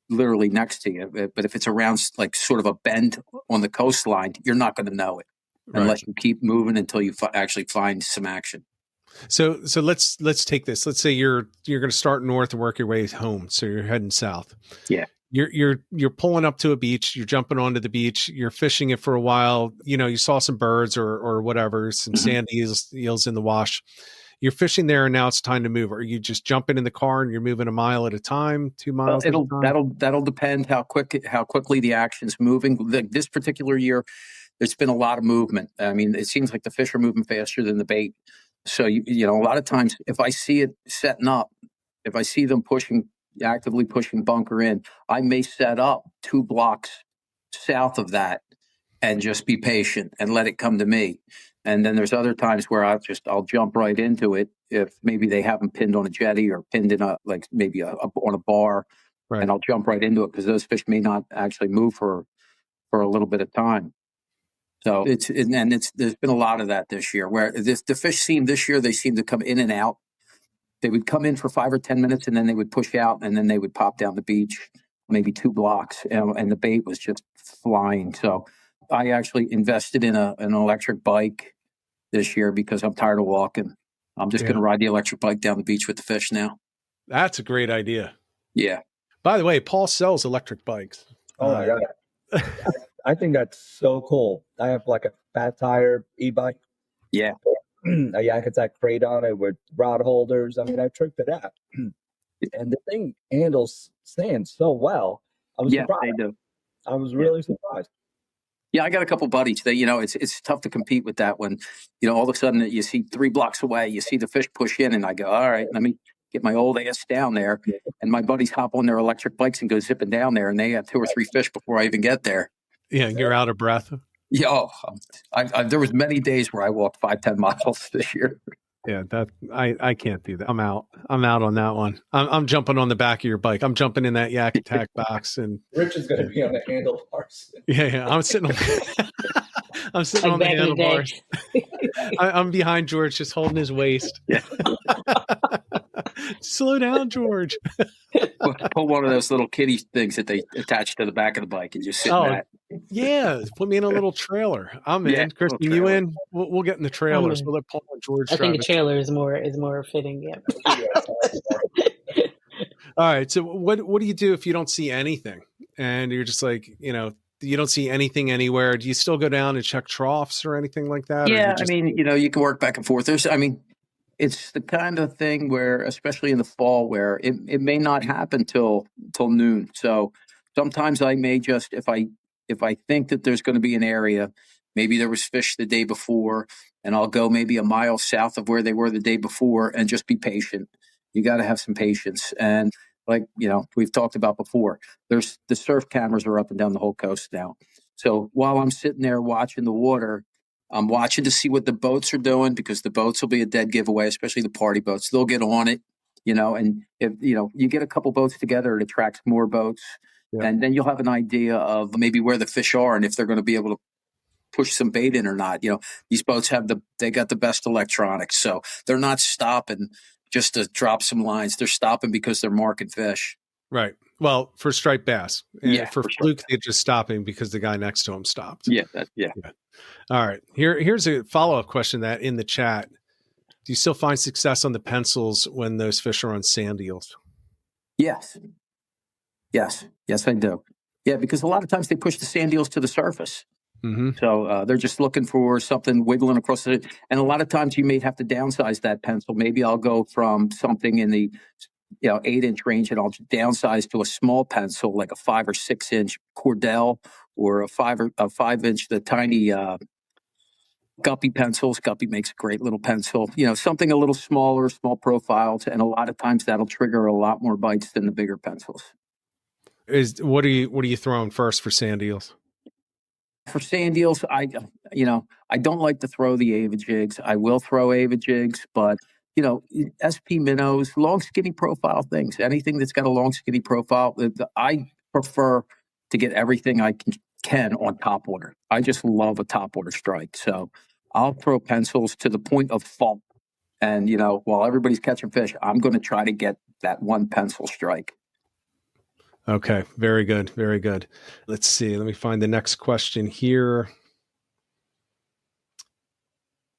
literally next to you. But if it's around like sort of a bend on the coastline, you're not going to know it unless you keep moving until you actually find some action.
So let's take this. Let's say you're going to start north and work your way home. So you're heading south.
Yeah.
You're pulling up to a beach. You're jumping onto the beach. You're fishing it for a while. You saw some birds or whatever, some sand eels in the wash. You're fishing there, and now it's time to move. Are you just jumping in the car and you're moving a mile at a time, 2 miles?
That'll depend how quickly the action's moving. This particular year, there's been a lot of movement. I mean, it seems like the fish are moving faster than the bait. So, a lot of times if I see it setting up, if I see them actively pushing bunker in, I may set up 2 blocks south of that and just be patient and let it come to me. And then there's other times where I'll jump right into it if maybe they haven't pinned on a jetty or pinned in on a bar, right. And I'll jump right into it because those fish may not actually move for a little bit of time. So there's been a lot of that this year where the fish seem to come in and out. They would come in for 5 or 10 minutes and then they would push out and then they would pop down the beach, maybe 2 blocks, and the bait was just flying. So I actually invested in an electric bike this year because I'm tired of walking. I'm just going to ride the electric bike down the beach with the fish now.
That's a great idea.
Yeah.
By the way, Paul sells electric bikes.
Oh my God. I think that's so cool. I have like a fat tire e-bike.
Yeah.
A yak attack crate on it with rod holders. I mean, I tricked it out. And the thing handles sand so well. I was surprised. They do. I was really surprised.
Yeah, I got a couple buddies that, it's tough to compete with that when, all of a sudden you see 3 blocks away, you see the fish push in and I go, all right, let me get my old ass down there. And my buddies hop on their electric bikes and go zipping down there and they have 2 or 3 fish before I even get there.
Yeah, you're out of breath.
Yeah, there was many days where I walked 5-10 miles this year.
Yeah, that I can't do that. I'm out on that one. I'm jumping on the back of your bike. I'm jumping in that yak attack box, and
Rich is going to be on the handlebars.
Yeah. I'm sitting on the handlebars. I'm behind George, just holding his waist.
Yeah.
Slow down, George.
Pull one of those little kiddie things that they attach to the back of the bike and just sit in
Oh,
that.
yeah. Put me in a little trailer. I'm
Yeah,
in.
little
Kristen, you
trailer.
in? We'll get in the
I
trailers.
mean,
We'll let Paul and George
I think
drive
a
it.
trailer is more fitting. Yeah.
All right. So what do you do if you don't see anything and you're just like, you don't see anything anywhere? Do you still go down and check troughs or anything like that? Or you
Yeah, I
just,
mean, you can work back and forth. It's the kind of thing where, especially in the fall, where it may not happen till noon. So sometimes I may just, if I think that there's going to be an area, maybe there was fish the day before, and I'll go maybe a mile south of where they were the day before and just be patient. You got to have some patience. And like, we've talked about before, there's the surf cameras are up and down the whole coast now. So while I'm sitting there watching the water, I'm watching to see what the boats are doing, because the boats will be a dead giveaway, especially the party boats. They'll get on it, and if you get a couple boats together, it attracts more boats,
yeah.
and then you'll have an idea of maybe where the fish are and if they're going to be able to push some bait in or not. These boats they got the best electronics, so they're not stopping just to drop some lines. They're stopping because they're marking fish.
Right. Well, for striped bass.
Yeah,
For
for sure.
fluke, they're just stopping because the guy next to him stopped.
Yeah,
Yeah. All right. Here's a follow-up question that in the chat. Do you still find success on the pencils when those fish are on sand eels?
Yes, I do. Yeah, because a lot of times they push the sand eels to the surface.
Mm-hmm.
So they're just looking for something wiggling across it. And a lot of times you may have to downsize that pencil. Maybe I'll go from something in the 8-inch range, and I'll downsize to a small pencil, like a 5 or 6-inch Cordell, or a 5-inch, the tiny Guppy pencils. Guppy makes a great little pencil. Something a little smaller, small profiles, and a lot of times that'll trigger a lot more bites than the bigger pencils.
What are you throwing first for sand eels?
For sand eels, I don't like to throw the Ava jigs. I will throw Ava jigs, but SP minnows, long skinny profile things, anything that's got a long skinny profile. I prefer to get everything I can on top water. I just love a top water strike, so I'll throw pencils to the point of fault. And while everybody's catching fish, I'm going to try to get that one pencil strike.
Okay, very good, very good. Let's see. Let me find the next question here.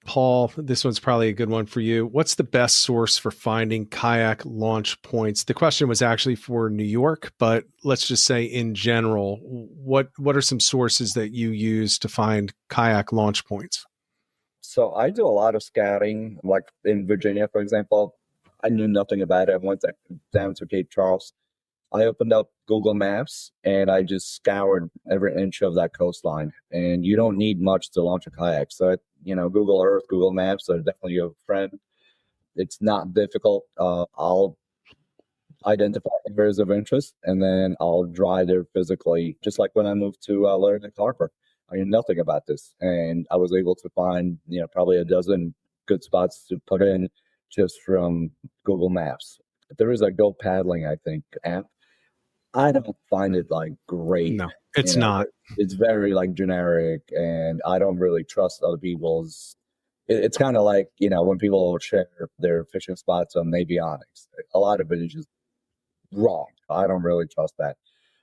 Paul, this one's probably a good one for you. What's the best source for finding kayak launch points? The question was actually for New York, but let's just say in general, what are some sources that you use to find kayak launch points?
So I do a lot of scouting, like in Virginia, for example. I knew nothing about it. I went down to Cape Charles. I opened up Google Maps and I just scoured every inch of that coastline. And you don't need much to launch a kayak. So, Google Earth, Google Maps are definitely your friend. It's not difficult. I'll identify areas of interest and then I'll drive there physically, just like when I moved to Lauderdale Harbor. I knew nothing about this. And I was able to find, probably a dozen good spots to put in just from Google Maps. There is a Go Paddling, I think, app. I don't find it like great.
No, it's not.
It's very like generic, and I don't really trust other people's. It's kind of like when people share their fishing spots on Navionics. A lot of it is just wrong. I don't really trust that.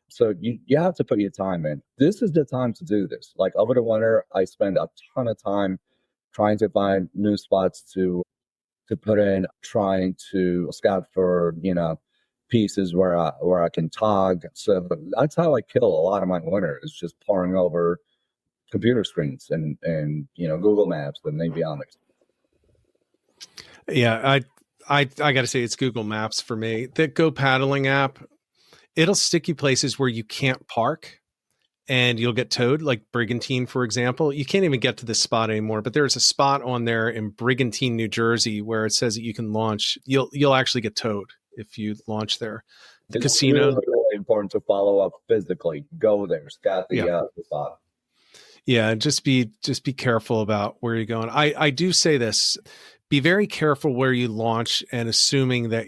So you have to put your time in. This is the time to do this. Like over the winter, I spend a ton of time trying to find new spots to put in, trying to scout for pieces where I can tog. So that's how I kill a lot of my winter, is just poring over computer screens and Google Maps and avionics.
Yeah, I got to say it's Google Maps for me. The Go Paddling app, it'll stick you places where you can't park and you'll get towed, like Brigantine, for example. You can't even get to this spot anymore, but there's a spot on there in Brigantine, New Jersey, where it says that you can launch. You'll actually get towed if you launch there. The casino.
Really, really important to follow up physically. Go there, scout the spot.
Yeah, just be careful about where you're going. I do say this: be very careful where you launch, and assuming that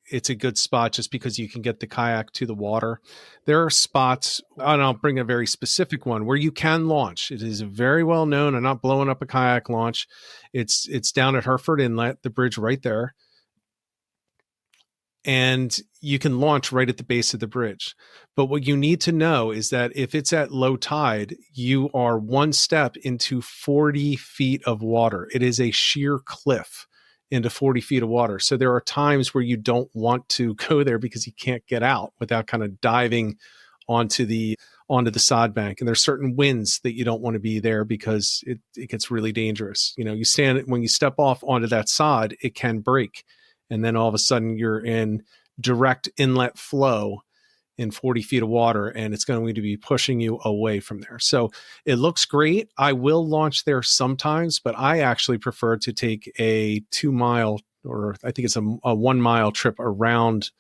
it's a good spot just because you can get the kayak to the water. There are spots, and I'll bring a very specific one where you can launch. It is very well known. I'm not blowing up a kayak launch. It's down at Hereford Inlet, the bridge right there. and you can launch right at the base of the bridge. But what you need to know is that if it's at low tide, you are one step into 40 feet of water. It is a sheer cliff into 40 feet of water. So there are times where you don't want to go there because you can't get out without kind of diving onto the sod bank. And there's certain winds that you don't want to be there because it gets really dangerous. You know, when you step off onto that sod, it can break. And then all of a sudden you're in direct inlet flow in 40 feet of water, and it's going to be pushing you away from there. So it looks great. I will launch there sometimes, but I actually prefer to take a 2 mile, or I think it's a 1 mile trip around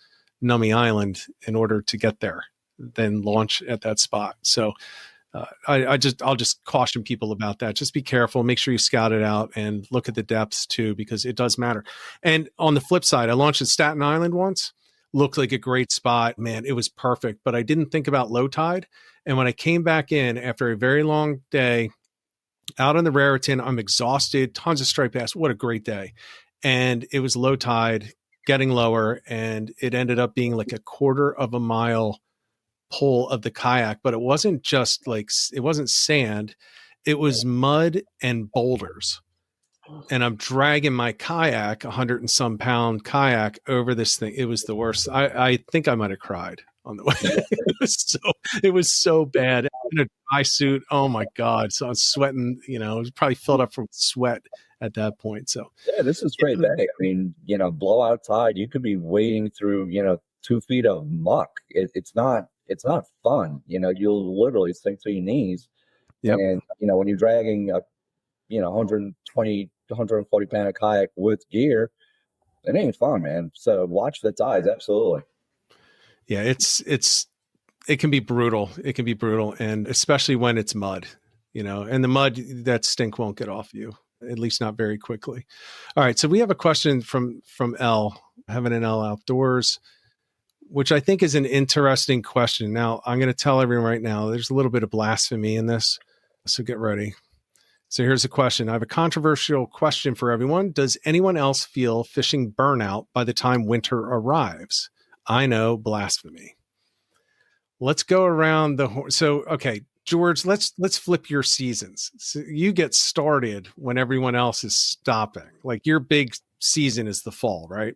Numi Island in order to get there, then launch at that spot. So I'll just caution people about that. Just be careful. Make sure you scout it out and look at the depths too, because it does matter. And on the flip side, I launched at Staten Island once. Looked like a great spot. Man, it was perfect. But I didn't think about low tide. And when I came back in after a very long day out on the Raritan, I'm exhausted. Tons of striped bass. What a great day. And it was low tide, getting lower, and it ended up being like a 1/4 mile pull of the kayak, but it wasn't just like, it wasn't sand, it was mud and boulders. And I'm dragging my kayak, 100 and some pound kayak, over this thing. It was the worst. I think I might have cried on the way. it was so bad. In a dry suit. Oh my God. So I was sweating, it was probably filled up from sweat at that point. So
yeah, this is great day. I mean, blowout tide, you could be wading through, 2 feet of muck. It's not fun. You'll literally sink to your knees.
Yep.
And, when you're dragging a, 120 to 140 pound kayak with gear, it ain't fun, man. So watch the tides. Absolutely.
Yeah. It can be brutal. It can be brutal. And especially when it's mud, and the mud, that stink won't get off you, at least not very quickly. All right. So we have a question from L, Heaven and L Outdoors, which I think is an interesting question. Now, I'm going to tell everyone right now, there's a little bit of blasphemy in this, so get ready. So here's a question. I have a controversial question for everyone. Does anyone else feel fishing burnout by the time winter arrives? I know, blasphemy. Let's go around the horn. So, okay, George, let's flip your seasons. So you get started when everyone else is stopping. Like your big season is the fall, right?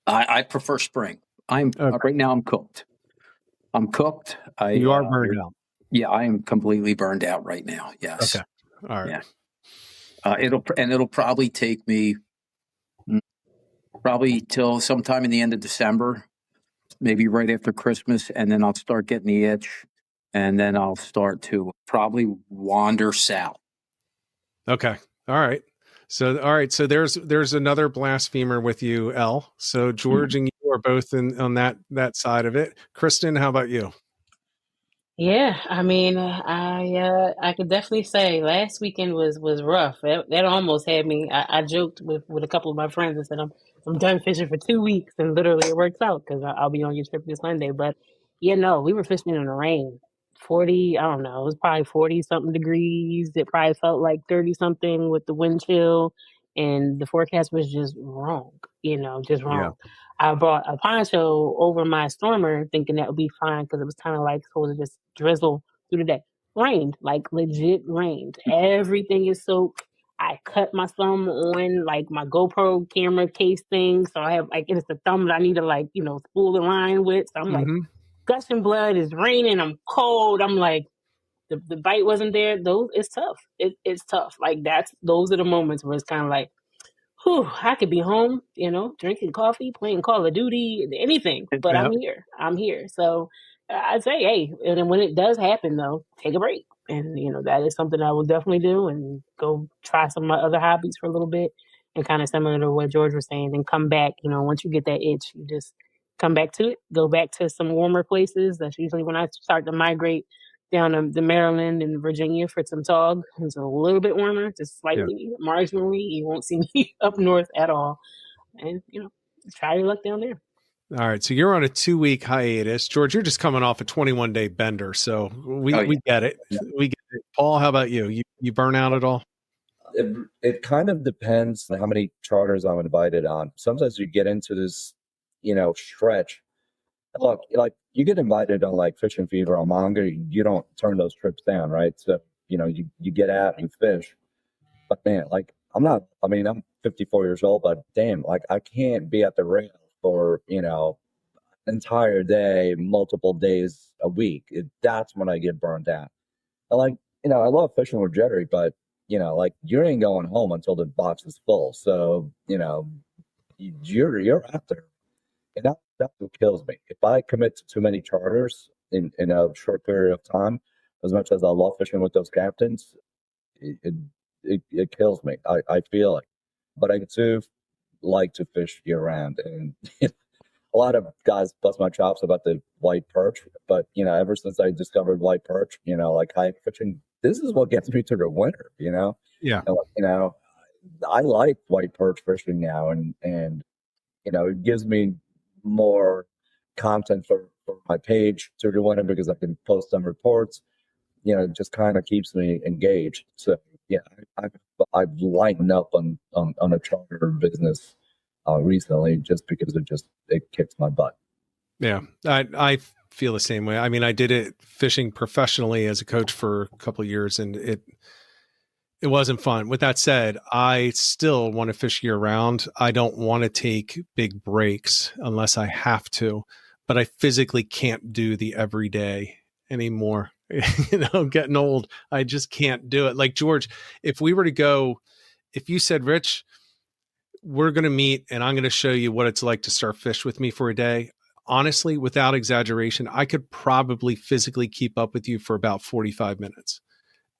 I prefer spring. Right now I'm cooked.
You are burned out.
Yeah, I am completely burned out right now. Yes.
Okay. All right.
Yeah. It'll probably take me till sometime in the end of December, maybe right after Christmas, and then I'll start getting the itch, and then I'll start to probably wander south.
Okay. All right. So there's another blasphemer with you, L. So George and you are both on that side of it. Kristen, how about you?
Yeah, I mean, I could definitely say last weekend was rough. That almost had me. I joked with a couple of my friends and said I'm done fishing for 2 weeks, and literally it works out because I'll be on your trip this Sunday. But no, we were fishing in the rain. 40, I don't know, it was probably 40 something degrees. It probably felt like 30 something with the wind chill, and the forecast was just wrong. Just wrong.
Yeah.
I brought a poncho over my stormer thinking that would be fine because it was kind of like supposed to just drizzle through the day. Rained, like legit rained. Everything is soaked. I cut my thumb on like my GoPro camera case thing. So I have like, it's the thumb that I need to spool the line with. So I'm like, gushing blood, is raining. I'm cold. I'm like, the bite wasn't there. It's tough. It's tough. Like those are the moments where it's kind of like, whew, I could be home, drinking coffee, playing Call of Duty, anything, but
Yep.
I'm here. So I'd say, hey, and then when it does happen though, take a break. And, that is something I will definitely do, and go try some of my other hobbies for a little bit, and kind of similar to what George was saying, then come back, once you get that itch, you just come back to it, go back to some warmer places. That's usually when I start to migrate down to Maryland and Virginia for some tog. It's a little bit warmer, just slightly, marginally. You won't see me up north at all. And, try your luck down there.
All right. So you're on a 2-week hiatus. George, you're just coming off a 21-day bender. So we get it.
Yeah.
We get it. Paul, how about you? You burn out at all?
It kind of depends on how many charters I'm invited on. Sometimes you get into this stretch. Look, like you get invited on like Fishing Fever or Manga, you don't turn those trips down, right? So, you get out and you fish. But man, like I'm 54 years old, but damn, like I can't be at the rail for, entire day, multiple days a week. That's when I get burned out. And like, I love fishing with Jerry, but like you ain't going home until the box is full. So, you're out there. And that's what kills me. If I commit to too many charters in a short period of time, as much as I love fishing with those captains, it it kills me. I feel it. But I do like to fish year round. And a lot of guys bust my chops about the white perch. But, ever since I discovered white perch, like kayak fishing, this is what gets me to the winter,
Yeah.
And, I like white perch fishing now. And it gives me more content for my page through the winter because I can post some reports. It just kind of keeps me engaged. So yeah, I've lightened up on a charter business recently just because it kicks my butt.
Yeah, I feel the same way. I mean, I did it fishing professionally as a coach for a couple of years, and it wasn't fun. With that said, I still want to fish year round. I don't want to take big breaks unless I have to, but I physically can't do the everyday anymore. I'm getting old. I just can't do it. Like George, if we were to go, if you said, Rich, we're going to meet and I'm going to show you what it's like to start fish with me for a day. Honestly, without exaggeration, I could probably physically keep up with you for about 45 minutes.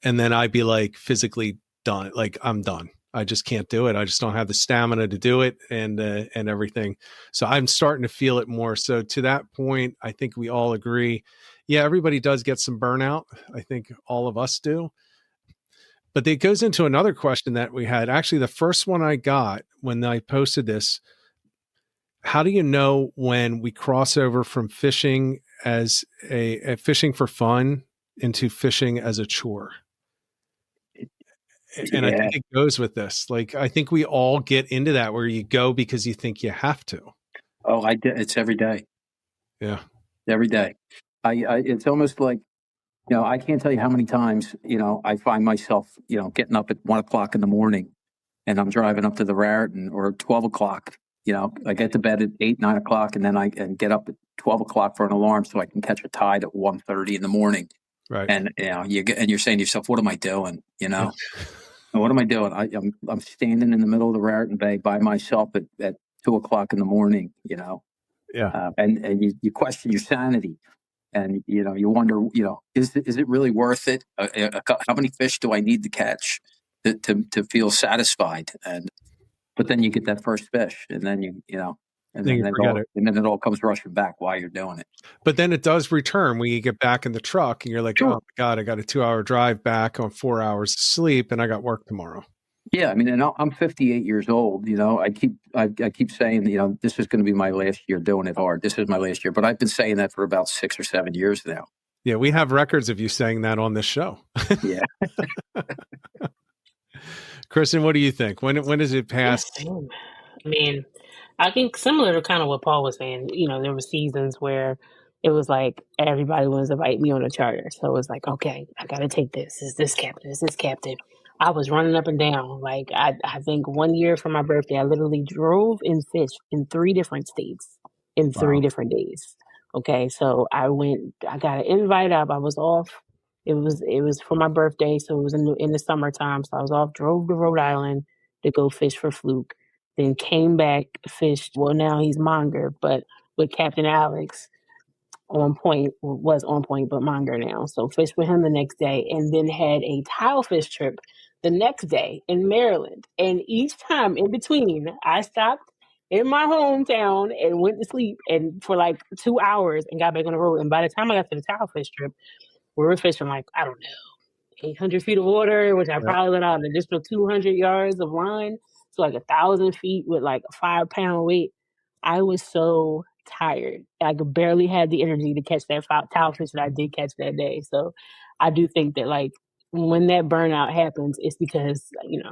And then I'd be like physically done. Like I'm done. I just can't do it. I just don't have the stamina to do it and everything. So I'm starting to feel it more. So to that point, I think we all agree. Yeah, everybody does get some burnout. I think all of us do. But it goes into another question that we had. Actually, the first one I got when I posted this, how do you know when we cross over from fishing as a fishing for fun into fishing as a chore? And I
Yeah.
think it goes with this. Like, I think we all get into that where you go because you think you have to.
Oh, I did. It's every day.
Yeah.
Every day. It's almost like, I can't tell you how many times, I find myself, getting up at 1 o'clock in the morning and I'm driving up to the Raritan, or 12 o'clock. I get to bed at 8, 9 o'clock, and then I can get up at 12 o'clock for an alarm so I can catch a tide at 1:30 in the morning.
Right.
And, you're saying to yourself, what am I doing? And what am I doing? I'm standing in the middle of the Raritan Bay by myself at 2 o'clock in the morning,
Yeah.
and you question your sanity. And you wonder, is it really worth it? How many fish do I need to catch to feel satisfied? But then you get that first fish, and then and
Then you forget it.
and then it all comes rushing back while you're doing it.
But then it does return when you get back in the truck and you're like,
Sure.
oh my God, I got a 2-hour drive back on 4 hours of sleep and I got work tomorrow.
Yeah, I mean, and I'm 58 years old. I keep saying, this is going to be my last year doing it hard. This is my last year, but I've been saying that for about 6 or 7 years now.
Yeah, we have records of you saying that on this show.
Yeah.
Kristen, what do you think? When does it pass?
Yes, same. I mean, I think similar to kind of what Paul was saying, there were seasons where it was like everybody was inviting me on a charter. So it was like, okay, I got to take this. Is this captain? Is this captain? I was running up and down. Like, I think one year for my birthday, I literally drove and fished in 3 different states in 3
Wow.
different days. Okay, so I got an invite up. I was off. It was for my birthday, so it was in the summertime. So I was off, drove to Rhode Island to go fish for fluke, then came back, fished. Well, now he's Monger, but with Captain Alex was on point, but Monger now. So fished with him the next day, and then had a tile fish trip the next day in Maryland. And each time in between, I stopped in my hometown and went to sleep and for like 2 hours and got back on the road. And by the time I got to the tile fish trip, we were fishing like, I don't know, 800 feet of water, which I
Yeah.
probably let out an additional 200 yards of line. So like 1,000 feet with like a 5-pound weight. I was so tired. I could barely had the energy to catch that tile fish that I did catch that day. So I do think that like when that burnout happens, it's because,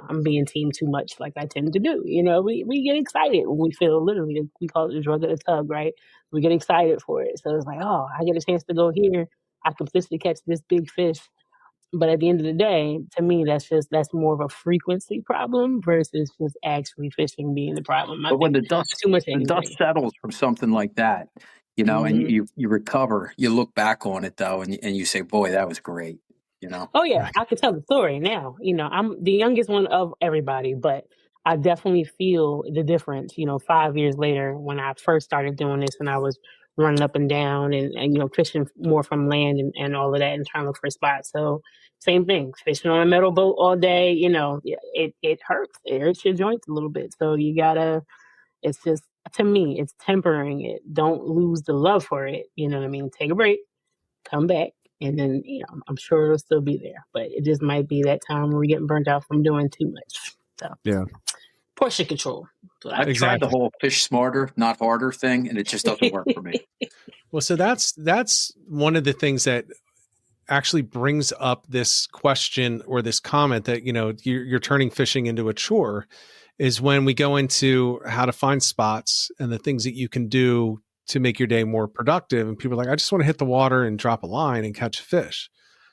I'm being team too much like I tend to do. We get excited when we feel, literally, we call it the drug of the tug, right? We get excited for it. So it's like, oh, I get a chance to go here. I can potentially catch this big fish. But at the end of the day, to me, that's more of a frequency problem versus just actually fishing being the problem. I
But when
think
the dust
too much
the dust
anxiety.
settles from something like that, and
Mhm.
you recover, you look back on it though, and you say, "Boy, that was great." You know.
Oh yeah,
Right.
I could tell the story now. I'm the youngest one of everybody, but I definitely feel the difference. 5 years later, when I first started doing this, and I was running up and down and fishing more from land and all of that, and trying to look for spots. So same thing, fishing on a metal boat all day. It hurts. It hurts your joints a little bit. So you gotta. It's just, to me, it's tempering it. Don't lose the love for it. You know what I mean? Take a break, come back, and then I'm sure it'll still be there. But it just might be that time where we're getting burnt out from doing too much. So
Yeah,
portion control. That's what I
I've tried the
exactly.
whole fish smarter, not harder thing, and it just doesn't work for me.
Well, so that's one of the things that actually brings up this question or this comment that you're turning fishing into a chore, is when we go into how to find spots and the things that you can do to make your day more productive. And people are like, I just want to hit the water and drop a line and catch a fish.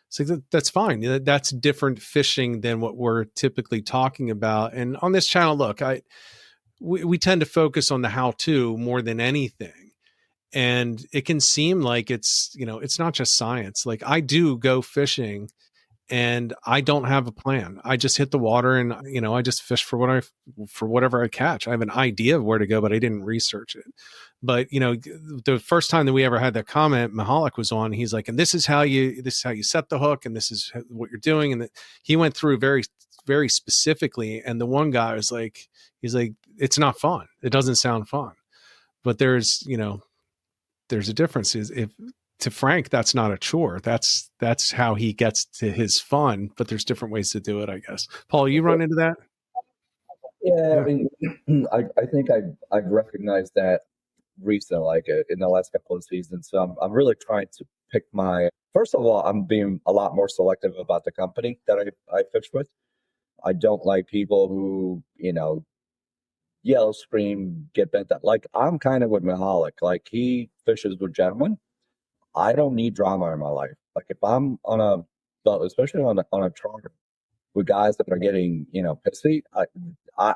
So that's fine. That's different fishing than what we're typically talking about. And on this channel, look, we tend to focus on the how to more than anything. And it can seem like it's not just science. Like, I do go fishing and I don't have a plan. I just hit the water and I just fish for whatever I catch. I have an idea of where to go, but I didn't research it. But the first time that we ever had that comment, Mahalik was on. He's like, and this is how you set the hook, and this is what you're doing. And he went through very, very specifically. And the one guy was like, he's like, it's not fun. It doesn't sound fun. But there's a difference. Is if to Frank, that's not a chore. That's how he gets to his fun. But there's different ways to do it, I guess. Paul, you run into that?
Yeah, I
Yeah.
mean, I think I've recognized that recently, like in the last couple of seasons. So I'm really trying to pick my. First of all, I'm being a lot more selective about the company that I fish with. I don't like people who yell, scream, get bent up. Like, I'm kind of with Mahalik. Like, he fishes with gentlemen. I don't need drama in my life. Like, if I'm on a boat, especially on a charter with guys that are getting pissy,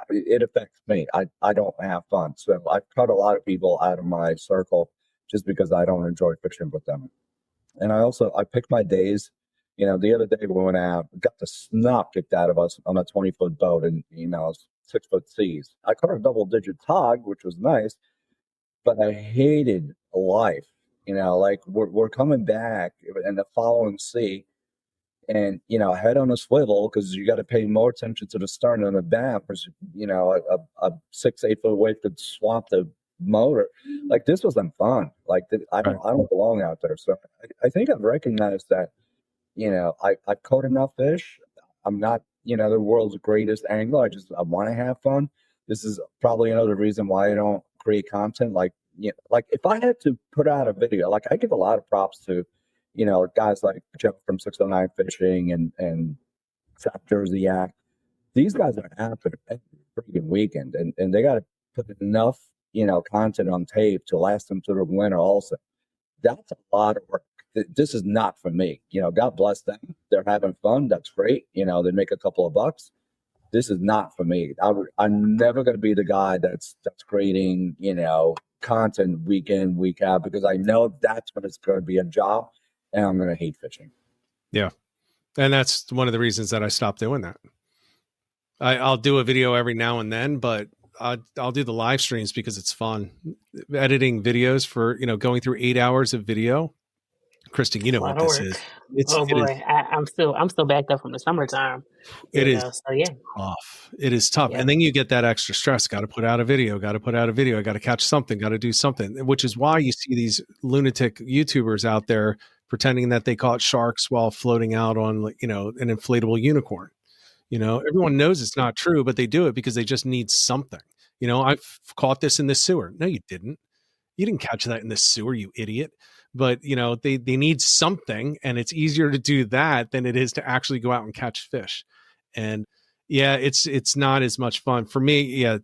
it affects me. I don't have fun. So I've cut a lot of people out of my circle just because I don't enjoy fishing with them. And I pick my days. The other day we went out, got the snot kicked out of us on a 20-foot boat, and 6-foot seas. I caught a double-digit tog, which was nice, but I hated life. Like, we're coming back in the following sea, and head on a swivel, because you got to pay more attention to the stern than the bow, because a 6-8 foot wave could swamp the motor. Like, this wasn't fun. Like, I don't belong out there. So I think I've recognized that I've caught enough fish. I'm not the world's greatest angler. I want to have fun. This is probably another reason why I don't create content. Like, like, if I had to put out a video, like, I give a lot of props to guys like Jeff from 609 Fishing and South Jersey Yak. These guys are out there every freaking weekend, and they got to put enough content on tape to last them through the winter. Also, that's a lot of work. This is not for me. God bless them. They're having fun. That's great. They make a couple of bucks. This is not for me. I'm never going to be the guy that's creating content week in, week out, because I know that's when it's going to be a job, and I'm going to hate fishing.
Yeah. And that's one of the reasons that I stopped doing that. I'll do a video every now and then, but I'll do the live streams because it's fun. Editing videos for, going through 8 hours of video. Kristen, you
It's
know
a
what
lot of
this
work.
is.
Oh
It is,
boy, I'm still backed up from the summertime.
it is
So yeah,
tough. It is tough.
yeah.
And then you get that extra stress. Got to put out a video, got to put out a video. I got to catch something, got to do something, which is why you see these lunatic YouTubers out there pretending that they caught sharks while floating out on, an inflatable unicorn. Everyone knows it's not true, but they do it because they just need something. I've caught this in the sewer. No, you didn't. You didn't catch that in the sewer, you idiot. But, you know, they need something, and it's easier to do that than it is to actually go out and catch fish. And yeah, it's not as much fun for me. Yeah,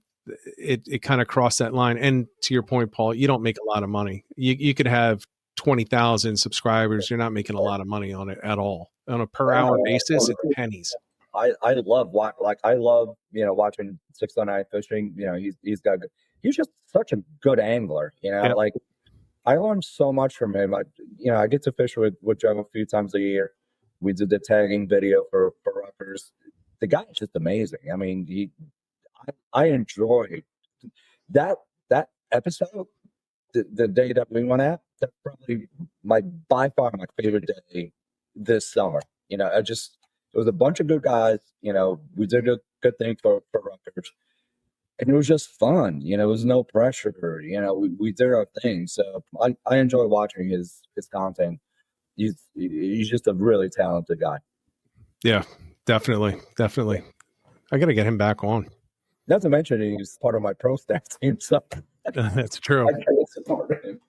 it kind of crossed that line. And to your point, Paul, you don't make a lot of money. You could have 20,000 subscribers. You're not making a lot of money on it at all. On a per hour basis, it's pennies.
I love watching 609 fishing. You know, he's just such a good angler. You know, like I learned so much from him. I get to fish with Joe a few times a year. We did the tagging video for Rutgers. The guy's just amazing. I mean, I enjoy that episode. The day that we went out, that's probably by far my favorite day this summer. You know, it was a bunch of good guys. You know, we did a good thing for Rutgers. And it was just fun, you know, it was no pressure, you know, we did our thing. So I enjoy watching his content. He's just a really talented guy.
Yeah, definitely. I got to get him back on.
Not to mention he's part of my pro staff team. So
that's true.
I can't support him.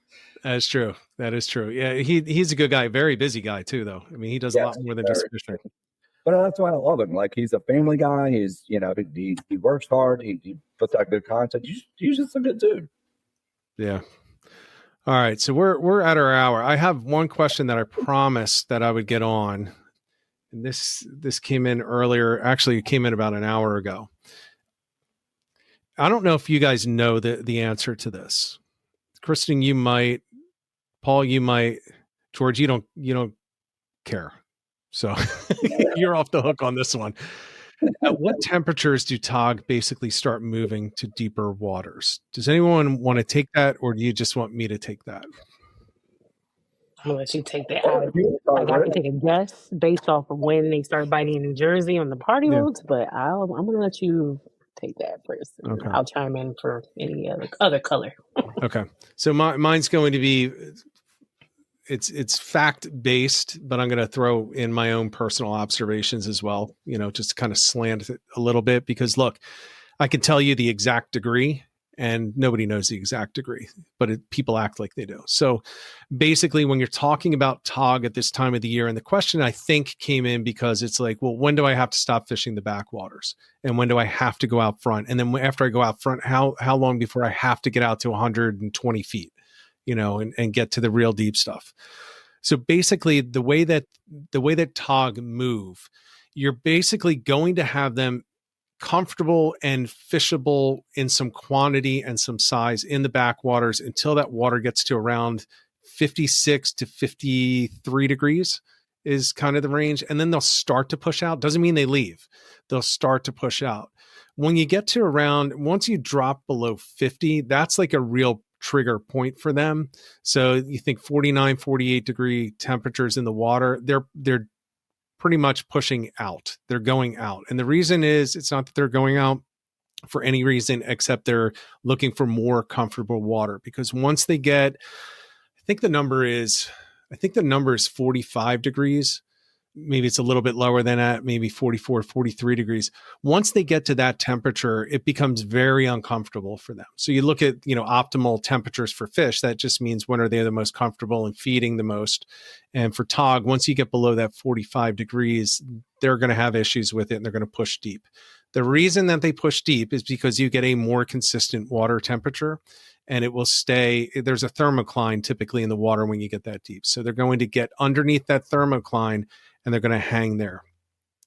That's true. That is true. Yeah, he's a good guy, very busy guy too, though. I mean, he does a lot more than just fishing.
But that's why I love him. Like, he's a family guy. He's, you know, he works hard. He puts out good content. He's just a good dude.
Yeah. All right. So we're at our hour. I have one question that I promised that I would get on. And this came in earlier. Actually, it came in about an hour ago. I don't know if you guys know the answer to this. Kristen, you might. Paul, you might. George, you don't care. So you're off the hook on this one. At what temperatures do tog basically start moving to deeper waters? Does anyone want to take that, or do you just want me to take that?
I'm gonna let you take that. I can take a guess based off of when they start biting in New Jersey on the party boats, but I'm gonna let you take that first. Okay. I'll chime in for any other color.
Okay, so mine's going to be. It's fact based, but I'm going to throw in my own personal observations as well, you know, just to kind of slant it a little bit, because look, I can tell you the exact degree and nobody knows the exact degree, but people act like they do. So basically when you're talking about tog at this time of the year, and the question I think came in because it's like, well, when do I have to stop fishing the backwaters? And when do I have to go out front? And then after I go out front, how long before I have to get out to 120 feet? You know, and get to the real deep stuff. So basically the way that tog move, you're basically going to have them comfortable and fishable in some quantity and some size in the backwaters until that water gets to around 56 to 53 degrees is kind of the range. And then they'll start to push out. Doesn't mean they leave. They'll start to push out. When you get to once you drop below 50, that's like a real trigger point for them. So you think 49, 48 degree temperatures in the water, they're pretty much pushing out. They're going out. And the reason is, it's not that they're going out for any reason except they're looking for more comfortable water. Because once they get, I think the number is 45 degrees. Maybe it's a little bit lower than that, maybe 44, 43 degrees. Once they get to that temperature, it becomes very uncomfortable for them. So you look at, optimal temperatures for fish. That just means when are they the most comfortable and feeding the most. And for tog, once you get below that 45 degrees, they're going to have issues with it and they're going to push deep. The reason that they push deep is because you get a more consistent water temperature and it will stay. There's a thermocline typically in the water when you get that deep. So they're going to get underneath that thermocline and they're going to hang there.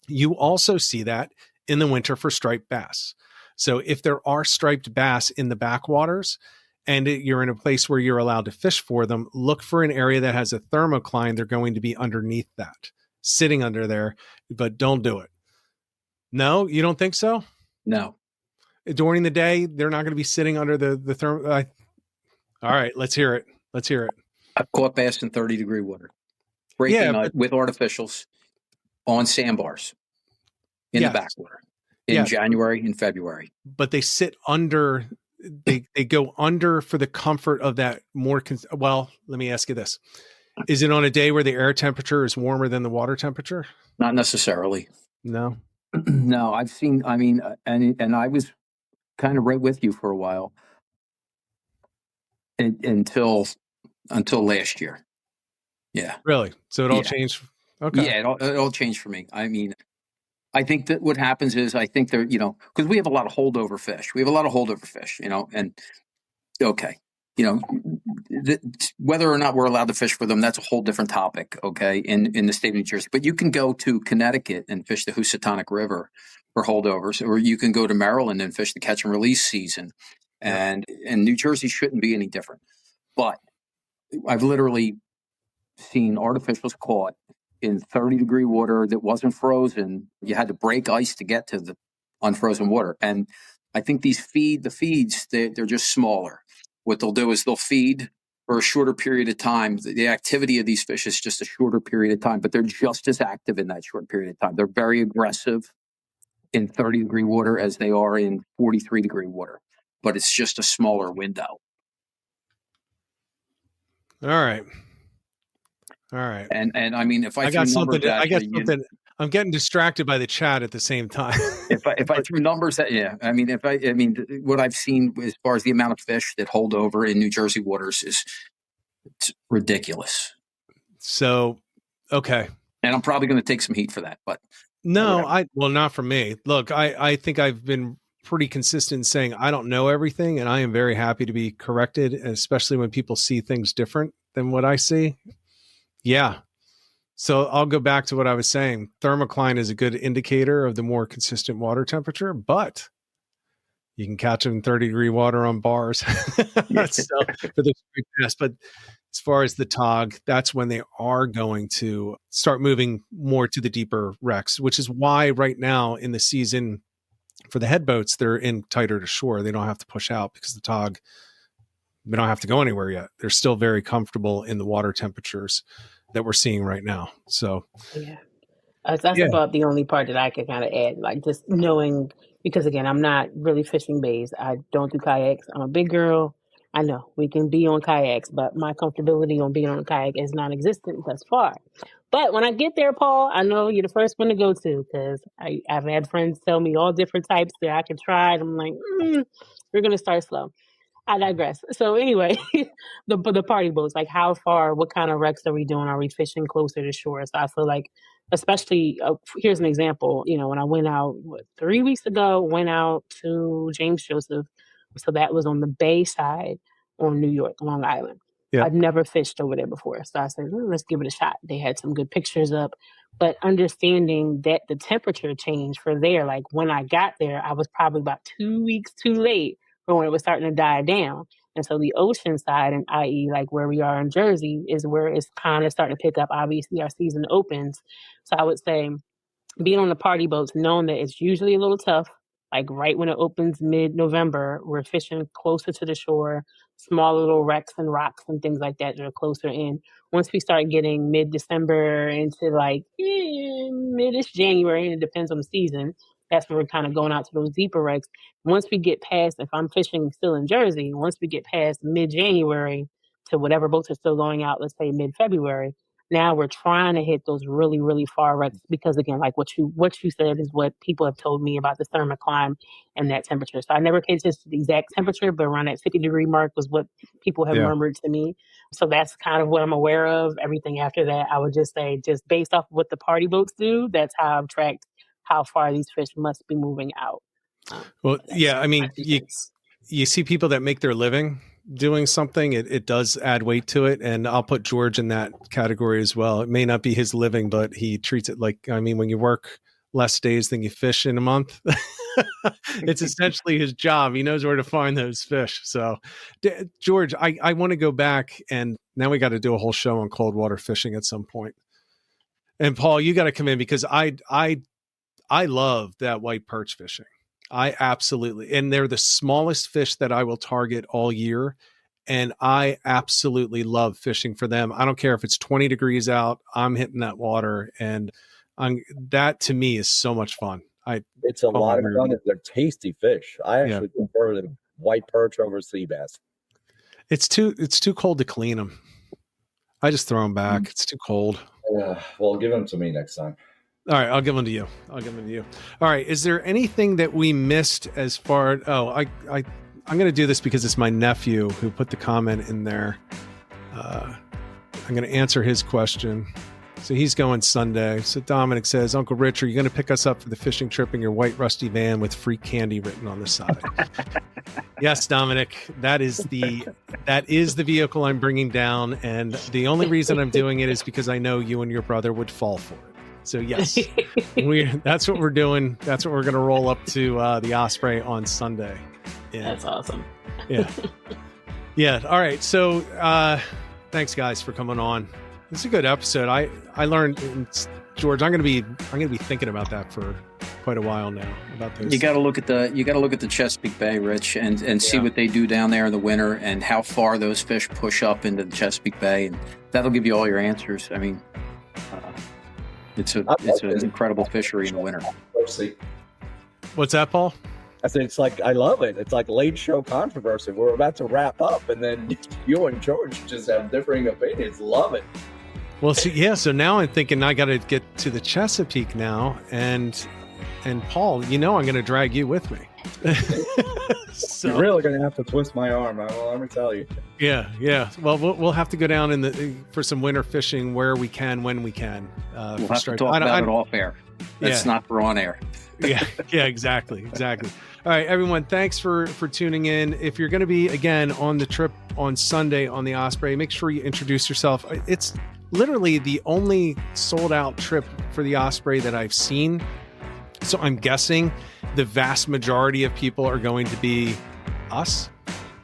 You also see that in the winter for striped bass. So if there are striped bass in the backwaters and you're in a place where you're allowed to fish for them, look for an area that has a thermocline. They're going to be underneath that, sitting under there, but don't do it. No, you don't think so?
No.
During the day, they're not going to be sitting under the therm. All right, let's hear it.
I've caught bass in 30-degree water. Breaking with artificials on sandbars in the backwater in January and February.
But they sit under, they go under for the comfort of that more. Well, let me ask you this. Is it on a day where the air temperature is warmer than the water temperature?
Not necessarily.
No.
No, I've seen, and I was kind of right with you for a while. until last year. Yeah.
Really? So it all
Yeah.
changed? Okay.
Yeah, it all changed for me. I mean, I think that what happens is I think they're, because we have a lot of holdover fish. We have a lot of holdover fish, and okay, whether or not we're allowed to fish for them, that's a whole different topic, okay, in the state of New Jersey. But you can go to Connecticut and fish the Housatonic River for holdovers, or you can go to Maryland and fish the catch and release season. And New Jersey shouldn't be any different. But I've literally seen artificials caught in 30-degree water that wasn't frozen. You had to break ice to get to the unfrozen water. And I think the feeds, they're just smaller. What they'll do is they'll feed for a shorter period of time. The activity of these fish is just a shorter period of time, but they're just as active in that short period of time. They're very aggressive in 30-degree water as they are in 43-degree water, but it's just a smaller window.
All right.
And I mean, if I
got something, I'm getting distracted by the chat at the same time.
if I threw numbers at, I mean, what I've seen as far as the amount of fish that hold over in New Jersey waters it's ridiculous.
So, okay.
And I'm probably going to take some heat for that, but
no, not for me. Look, I think I've been pretty consistent in saying I don't know everything, and I am very happy to be corrected, especially when people see things different than what I see. Yeah. So I'll go back to what I was saying. Thermocline is a good indicator of the more consistent water temperature, but you can catch them in 30-degree water on bars. So for the straight bass. But as far as the tog, that's when they are going to start moving more to the deeper wrecks, which is why right now in the season for the head boats, they're in tighter to shore. They don't have to push out because the tog, they don't have to go anywhere yet. They're still very comfortable in the water temperatures that we're seeing right now. So
that's about the only part that I could kind of add, like just knowing, because again, I'm not really fishing bays. I don't do kayaks. I'm a big girl. I know we can be on kayaks, but my comfortability on being on a kayak is non-existent thus far. But when I get there, Paul, I know you're the first one to go to, because I've had friends tell me all different types that I can try. And I'm like, we're going to start slow. I digress. So anyway, the party boats, like how far, what kind of wrecks are we doing? Are we fishing closer to shore? So I feel like, especially, here's an example, when I went out 3 weeks ago, went out to James Joseph. So that was on the bay side on New York, Long Island.
Yeah.
I've never fished over there before. So I said, let's give it a shot. They had some good pictures up, but understanding that the temperature change for there, like when I got there, I was probably about 2 weeks too late for when it was starting to die down. And so the ocean side, and i.e. like where we are in Jersey, is where it's kind of starting to pick up. Obviously, our season opens. So I would say being on the party boats, knowing that it's usually a little tough, like right when it opens mid-November, we're fishing closer to the shore, small little wrecks and rocks and things like that are closer in. Once we start getting mid-December into like mid-ish January, and it depends on the season, that's when we're kind of going out to those deeper wrecks. Once we get past, if I'm fishing still in Jersey, once we get past mid-January to whatever boats are still going out, let's say mid-February, now we're trying to hit those really, really far wrecks, because again, like what you said is what people have told me about the thermocline and that temperature. So I never paid attention to the exact temperature, but around that 50-degree mark was what people have murmured to me. So that's kind of what I'm aware of. Everything after that, I would just say, just based off of what the party boats do, that's how I've tracked how far these fish must be moving out.
Well, yeah, I mean, you see people that make their living doing something, it does add weight to it. And I'll put George in that category as well. It may not be his living, but he treats it like, I mean, when you work less days than you fish in a month, it's essentially his job. He knows where to find those fish. So George, I want to go back, and now we got to do a whole show on cold water fishing at some point. And Paul, you got to come in, because I love that white perch fishing. I absolutely, and they're the smallest fish that I will target all year. And I absolutely love fishing for them. I don't care if it's 20 degrees out, I'm hitting that water. And that to me is so much fun.
It's a lot of fun. They're tasty fish. I actually prefer the white perch over sea bass. It's
too cold to clean them. I just throw them back. It's too cold.
Well, give them to me next time.
All right, I'll give them to you. All right, is there anything that we missed as far? I I'm going to do this because it's my nephew who put the comment in there. I'm going to answer his question. So he's going Sunday. So Dominic says, Uncle Rich, are you going to pick us up for the fishing trip in your white rusty van with free candy written on the side? Yes, Dominic, that is the vehicle I'm bringing down. And the only reason I'm doing it is because I know you and your brother would fall for it. So yes, that's what we're doing. That's what we're going to roll up to the Osprey on Sunday. Yeah.
That's awesome.
Yeah. Yeah. All right. So thanks guys for coming on. It's a good episode. I learned, George, I'm going to be thinking about that for quite a while now. About those.
You got to look at the Chesapeake Bay, Rich, and see what they do down there in the winter and how far those fish push up into the Chesapeake Bay, and that'll give you all your answers. I mean, it's an incredible fishery in the winter.
What's that, Paul?
I said, it's like, I love it. It's like late show controversy. We're about to wrap up, and then you and George just have differing opinions. Love it.
Well, see, yeah. So now I'm thinking I got to get to the Chesapeake now, and Paul, I'm going to drag you with me.
So, you're really going to have to twist my arm. Let me tell you.
Yeah. Well, we'll have to go down for some winter fishing where we can, when we can.
We'll have to talk about it off air. That's not for on air.
Yeah, exactly. All right, everyone, thanks for tuning in. If you're going to be, again, on the trip on Sunday on the Osprey, make sure you introduce yourself. It's literally the only sold-out trip for the Osprey that I've seen. So I'm guessing the vast majority of people are going to be us.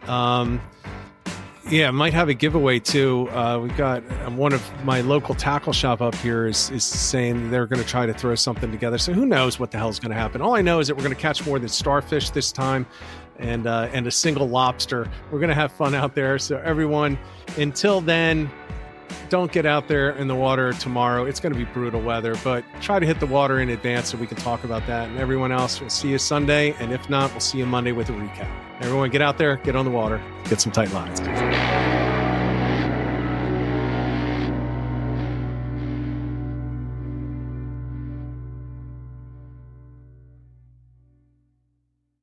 Might have a giveaway too. We've got one of my local tackle shop up here is saying they're going to try to throw something together. So who knows what the hell is going to happen? All I know is that we're going to catch more than starfish this time, and a single lobster. We're going to have fun out there. So everyone, until then, don't get out there in the water tomorrow. It's going to be brutal weather, but try to hit the water in advance so we can talk about that. And everyone else, we'll see you Sunday. And if not, we'll see you Monday with a recap. Everyone, get out there, get on the water, get some tight lines.